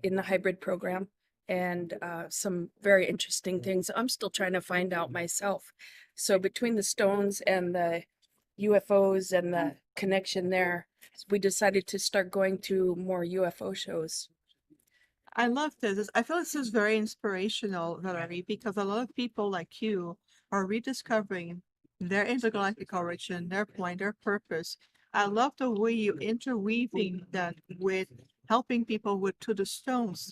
Speaker 9: in the hybrid program, and some very interesting things I'm still trying to find out myself. So between the stones and the UFOs and the connection there, we decided to start going to more UFO shows.
Speaker 1: I love this. I feel this is very inspirational, Valerie, because a lot of people like you are rediscovering their intergalactic origin, their point, their purpose. I love the way you're interweaving that with helping people with to the stones,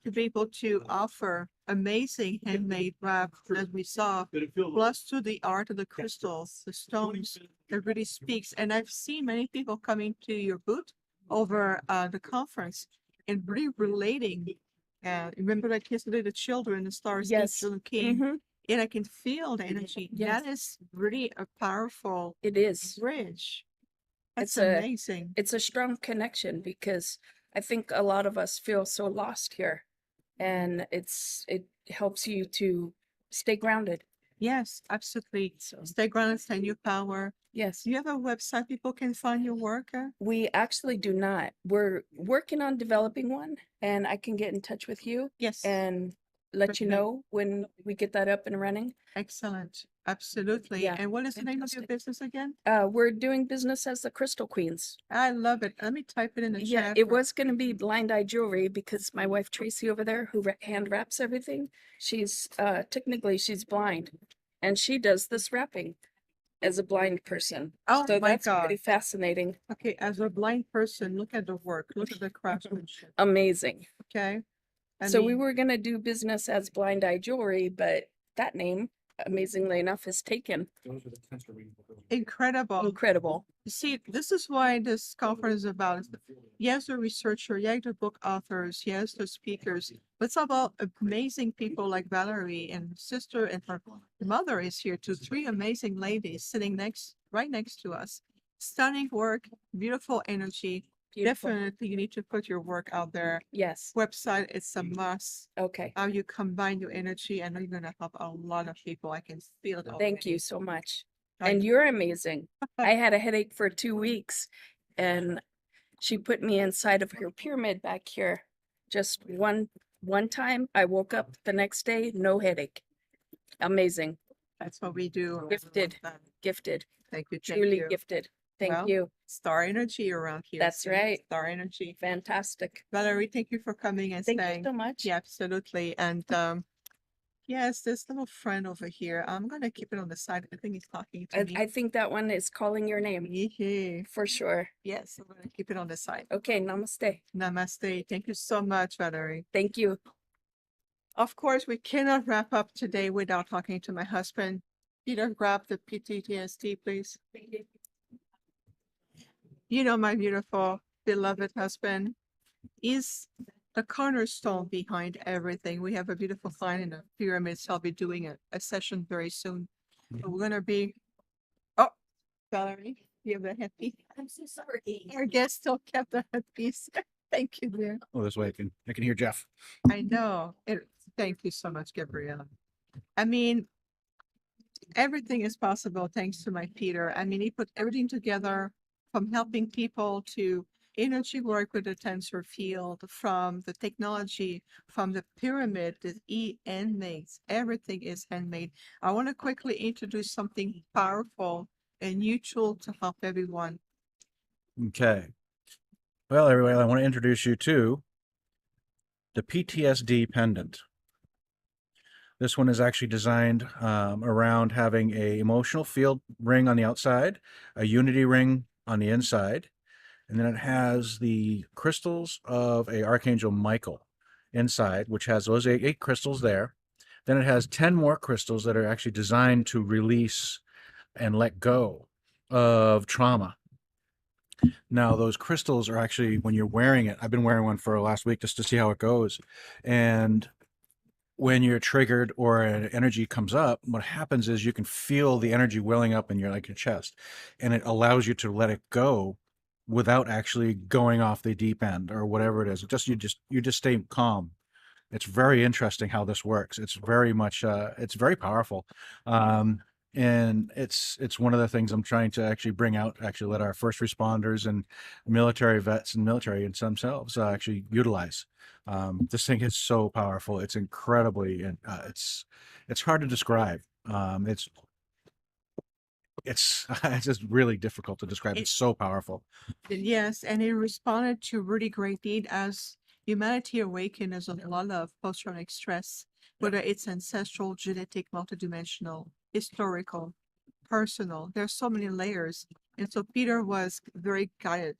Speaker 1: to be able to offer amazing handmade wrap that we saw, plus to the art of the crystals, the stones that really speaks. And I've seen many people coming to your booth over the conference and really relating. Remember like yesterday, the children, the stars,
Speaker 9: Yes.
Speaker 1: children came,
Speaker 9: Mhm.
Speaker 1: and I can feel the energy.
Speaker 9: Yes.
Speaker 1: That is really a powerful
Speaker 9: It is.
Speaker 1: bridge. That's
Speaker 9: It's a-
Speaker 1: amazing.
Speaker 9: It's a strong connection because I think a lot of us feel so lost here, and it helps you to stay grounded.
Speaker 1: Yes, absolutely.
Speaker 9: So
Speaker 1: Stay grounded, stay in your power.
Speaker 9: yes.
Speaker 1: Do you have a website people can find your work?
Speaker 9: We actually do not. We're working on developing one, and I can get in touch with you
Speaker 1: Yes.
Speaker 9: and let you
Speaker 1: Perfect.
Speaker 9: know when we get that up and running.
Speaker 1: Excellent. Absolutely.
Speaker 9: Yeah,
Speaker 1: And what is the name of your
Speaker 9: fantastic.
Speaker 1: business again?
Speaker 9: We're doing business as the Crystal Queens.
Speaker 1: I love it. Let me type it in the
Speaker 9: Yeah,
Speaker 1: chat.
Speaker 9: it was going to be blind eye jewelry because my wife Tracy over there, who hand wraps everything, she's technically she's blind, and she does this wrapping as a blind person.
Speaker 1: Oh
Speaker 9: So
Speaker 1: my
Speaker 9: that's
Speaker 1: God.
Speaker 9: pretty fascinating,
Speaker 1: Okay, as a blind person, look at the work, look at the craftsmanship.
Speaker 9: amazing.
Speaker 1: Okay.
Speaker 9: So we were going to do business as blind eye jewelry, but that name, amazingly enough, is taken.
Speaker 1: Incredible.
Speaker 9: Incredible.
Speaker 1: You see, this is why this conference is about. Yes, the researcher, yes, the book authors, yes, the speakers, but it's about amazing people like Valerie and her sister and her mother is here too. Three amazing ladies sitting right next to us. Stunning work, beautiful energy.
Speaker 9: Beautiful.
Speaker 1: Definitely, you need to put your work out there.
Speaker 9: Yes.
Speaker 1: Website, it's a must.
Speaker 9: Okay.
Speaker 1: How you combine your energy, and you're gonna help a lot of people. I can feel it.
Speaker 9: Thank
Speaker 1: already.
Speaker 9: you so much.
Speaker 1: I-
Speaker 9: And you're amazing. I had a headache for 2 weeks, and she put me inside of her pyramid back here. Just one time, I woke up the next day, no headache. Amazing.
Speaker 1: That's what we do.
Speaker 9: Gifted. Gifted.
Speaker 1: Thank you. Thank
Speaker 9: Truly
Speaker 1: you.
Speaker 9: gifted. Thank
Speaker 1: Well,
Speaker 9: you.
Speaker 1: Star energy around here.
Speaker 9: That's
Speaker 1: see?
Speaker 9: right.
Speaker 1: Star energy.
Speaker 9: Fantastic.
Speaker 1: Valerie, thank you for coming and
Speaker 9: Thank
Speaker 1: staying.
Speaker 9: you so much.
Speaker 1: Yeah, absolutely. And yes, this little friend over here. I'm gonna keep it on the side. I think he's talking to me.
Speaker 9: I think that one is calling your name
Speaker 1: Yeah.
Speaker 9: for sure.
Speaker 1: Yes, I'm gonna keep it on the side.
Speaker 9: Okay, namaste.
Speaker 1: Namaste. Thank you so much, Valerie.
Speaker 9: Thank you.
Speaker 1: Of course, we cannot wrap up today without talking to my husband. Peter, grab the PTSD, please. You know, my beautiful, beloved husband is the cornerstone behind everything. We have a beautiful client in the pyramids. I'll be doing a session very soon. But we're gonna be, oh, Valerie, you have a headpiece.
Speaker 7: I'm so sorry.
Speaker 1: Our guest still kept the headpiece. Thank you, dear.
Speaker 8: Oh, this way I can hear Jeff.
Speaker 1: I know. Thank you so much, Gabriella. I mean, everything is possible thanks to my Peter. I mean, he put everything together from helping people to energy work with the tensor field, from the technology, from the pyramid that he handmakes. Everything is handmade. I want to quickly introduce something powerful and neutral to help everyone.
Speaker 8: Okay. Well, everyone, I want to introduce you to the PTSD pendant. This one is actually designed around having a emotional field ring on the outside, a unity ring on the inside, and then it has the crystals of a Archangel Michael inside, which has those eight crystals there. Then it has 10 more crystals that are actually designed to release and let go of trauma. Now, those crystals are actually, when you're wearing it, I've been wearing one for last week just to see how it goes. And when you're triggered or an energy comes up, what happens is you can feel the energy welling up in your chest, and it allows you to let it go without actually going off the deep end or whatever it is. You just stay calm. It's very interesting how this works. It's very much it's very powerful. And it's one of the things I'm trying to actually bring out, actually let our first responders and military vets and military and themselves actually utilize. This thing is so powerful. It's incredibly, it's hard to describe. It's just really difficult to describe. It's so powerful.
Speaker 1: Yes, and it responded to really great need as humanity awakened as a lot of post-traumatic stress, whether it's ancestral, genetic, multidimensional, historical, personal. There's so many layers. And so Peter was very guided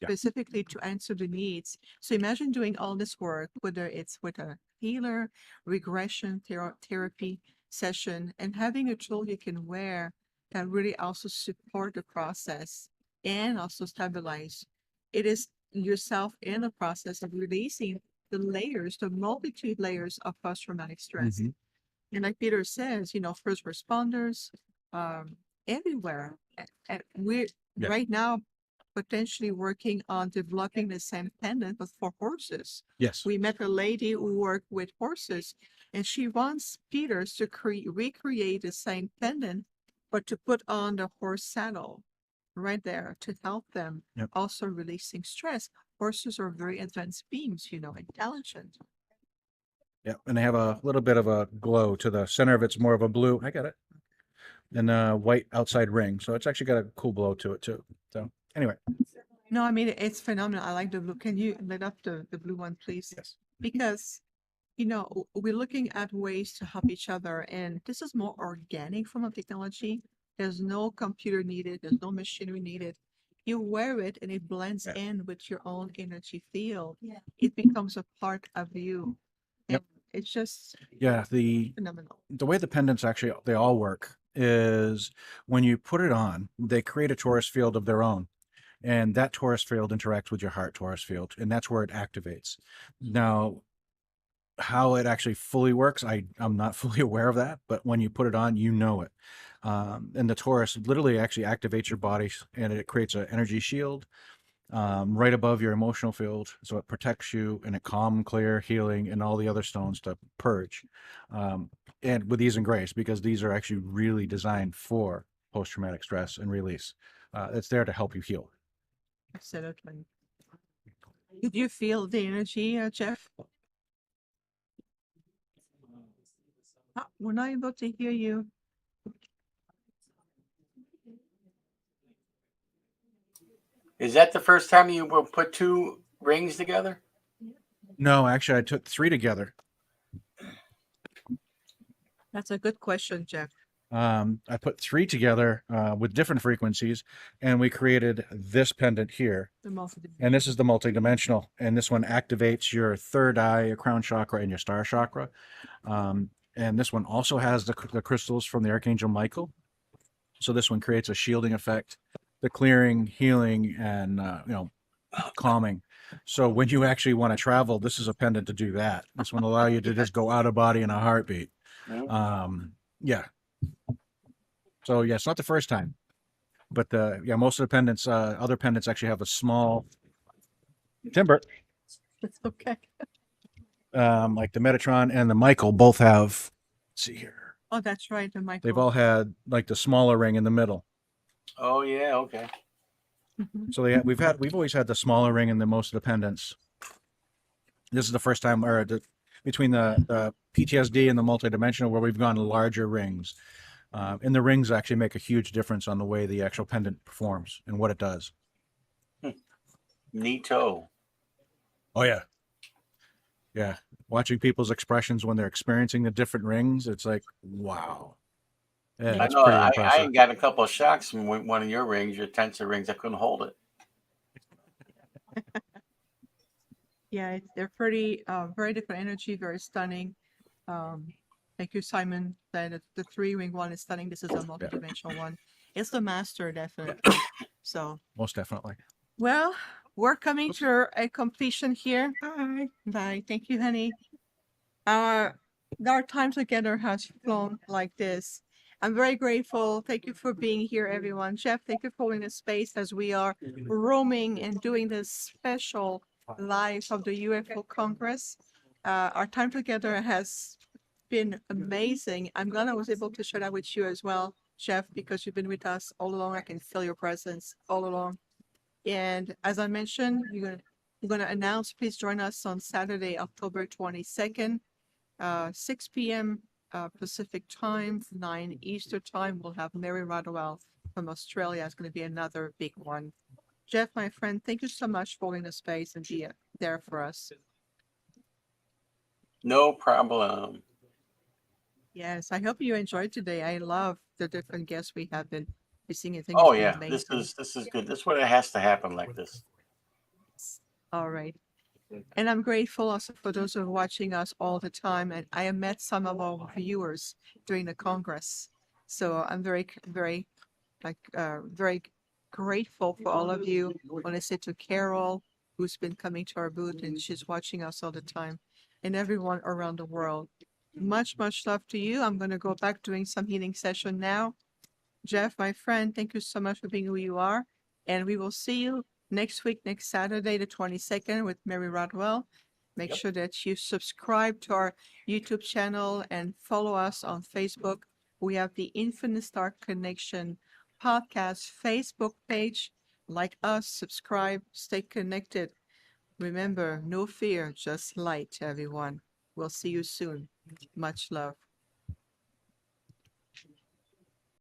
Speaker 8: Yeah.
Speaker 1: specifically to answer the needs. So imagine doing all this work, whether it's with a healer, regression therapy session, and having a tool you can wear that really also support the process and also stabilize. It is yourself in the process of releasing the layers, the multitude layers of post-traumatic stress.
Speaker 8: Mhm.
Speaker 1: And like Peter says, first responders, everywhere. And we're
Speaker 8: Yeah.
Speaker 1: right now potentially working on developing the same pendant, but for horses.
Speaker 8: Yes.
Speaker 1: We met a lady who worked with horses, and she wants Peter to recreate the same pendant, but to put on the horse saddle right there to help them.
Speaker 8: Yep.
Speaker 1: Also releasing stress. Horses are very advanced beings, intelligent.
Speaker 8: Yeah, and they have a little bit of a glow to the center of it's more of a blue. I got it. And a white outside ring. So it's actually got a cool glow to it too. So anyway.
Speaker 1: No, I mean, it's phenomenal. I like the blue. Can you lit up the blue one, please?
Speaker 8: Yes.
Speaker 1: Because, we're looking at ways to help each other, and this is more organic form of technology. There's no computer needed. There's no machinery needed. You wear it and it blends
Speaker 8: Yeah.
Speaker 1: in with your own energy field.
Speaker 7: Yeah.
Speaker 1: It becomes a part of you.
Speaker 8: Yep.
Speaker 1: And it's just
Speaker 8: Yeah, the
Speaker 1: phenomenal.
Speaker 8: way the pendants actually they all work is when you put it on, they create a torus field of their own. And that torus field interacts with your heart torus field, and that's where it activates. Now, how it actually fully works, I'm not fully aware of that, but when you put it on, you know it. And the torus literally actually activates your body, and it creates an energy shield right above your emotional field, so it protects you, and it calm, clear, healing, and all the other stones to purge. And with ease and grace, because these are actually really designed for post-traumatic stress and release. It's there to help you heal.
Speaker 1: Absolutely. Did you feel the energy, Jeff? We're not able to hear you.
Speaker 2: Is that the first time you will put two rings together?
Speaker 8: No, actually, I took three together.
Speaker 1: That's a good question, Jeff.
Speaker 8: I put three together with different frequencies, and we created this pendant here.
Speaker 1: The multi-
Speaker 8: And this is the multidimensional, and this one activates your third eye, your crown chakra, and your star chakra. And this one also has the crystals from the Archangel Michael. So this one creates a shielding effect, the clearing, healing, and calming. So when you actually want to travel, this is a pendant to do that. This one will allow you to just go out of body in a heartbeat. Yeah. So yeah, it's not the first time, but most of the pendants, other pendants actually have a small timber.
Speaker 1: It's okay.
Speaker 8: Like the Metatron and the Michael both have. Let's see here.
Speaker 1: Oh, that's right. The Michael.
Speaker 8: They've all had like the smaller ring in the middle.
Speaker 2: Oh yeah, okay.
Speaker 1: Mhm.
Speaker 8: So we've always had the smaller ring in the most of the pendants. This is the first time, between the PTSD and the multidimensional, where we've gone larger rings. And the rings actually make a huge difference on the way the actual pendant performs and what it does.
Speaker 2: Neato.
Speaker 8: Oh yeah. Yeah. Watching people's expressions when they're experiencing the different rings, it's like, wow. Yeah,
Speaker 2: I
Speaker 8: it's
Speaker 2: know.
Speaker 8: pretty
Speaker 2: I
Speaker 8: impressive.
Speaker 2: got a couple of shocks from one of your rings, your tensor rings. I couldn't hold it.
Speaker 1: Yeah, they're pretty, very different energy, very stunning. Like you, Simon, said that the 3-ring one is stunning. This is a multidimensional one. It's the master, definitely. So,
Speaker 8: Most definitely.
Speaker 1: well, we're coming to a completion here. Bye. Bye. Thank you, honey. Our time together has flown like this. I'm very grateful. Thank you for being here, everyone. Jeff, thank you for holding the space as we are roaming and doing this special live of the UFO Congress. Our time together has been amazing. I'm glad I was able to share that with you as well, Jeff, because you've been with us all along. I can feel your presence all along. And as I mentioned, we're gonna announce. Please join us on Saturday, October 22nd, 6 p.m. Pacific time, 9 Eastern time. We'll have Mary Rodwell from Australia. It's going to be another big one. Jeff, my friend, thank you so much for holding the space and being there for us.
Speaker 2: No problem.
Speaker 1: Yes, I hope you enjoyed today. I love the different guests we have been seeing. I think
Speaker 2: Oh
Speaker 1: it's been
Speaker 2: yeah,
Speaker 1: amazing.
Speaker 2: this is good. This is what it has to happen like this.
Speaker 1: All right. And I'm grateful also for those who are watching us all the time. And I have met some of our viewers during the Congress. So I'm very, very, very grateful for all of you. I want to say to Carol, who's been coming to our booth and she's watching us all the time, and everyone around the world. Much, much love to you. I'm going to go back doing some healing session now. Jeff, my friend, thank you so much for being who you are. And we will see you next week, next Saturday, the 22nd, with Mary Rodwell. Make sure that you subscribe to our YouTube channel and follow us on Facebook. We have the Infinite Star Connection podcast Facebook page. Like us, subscribe, stay connected. Remember, no fear, just light, everyone. We'll see you soon. Much love.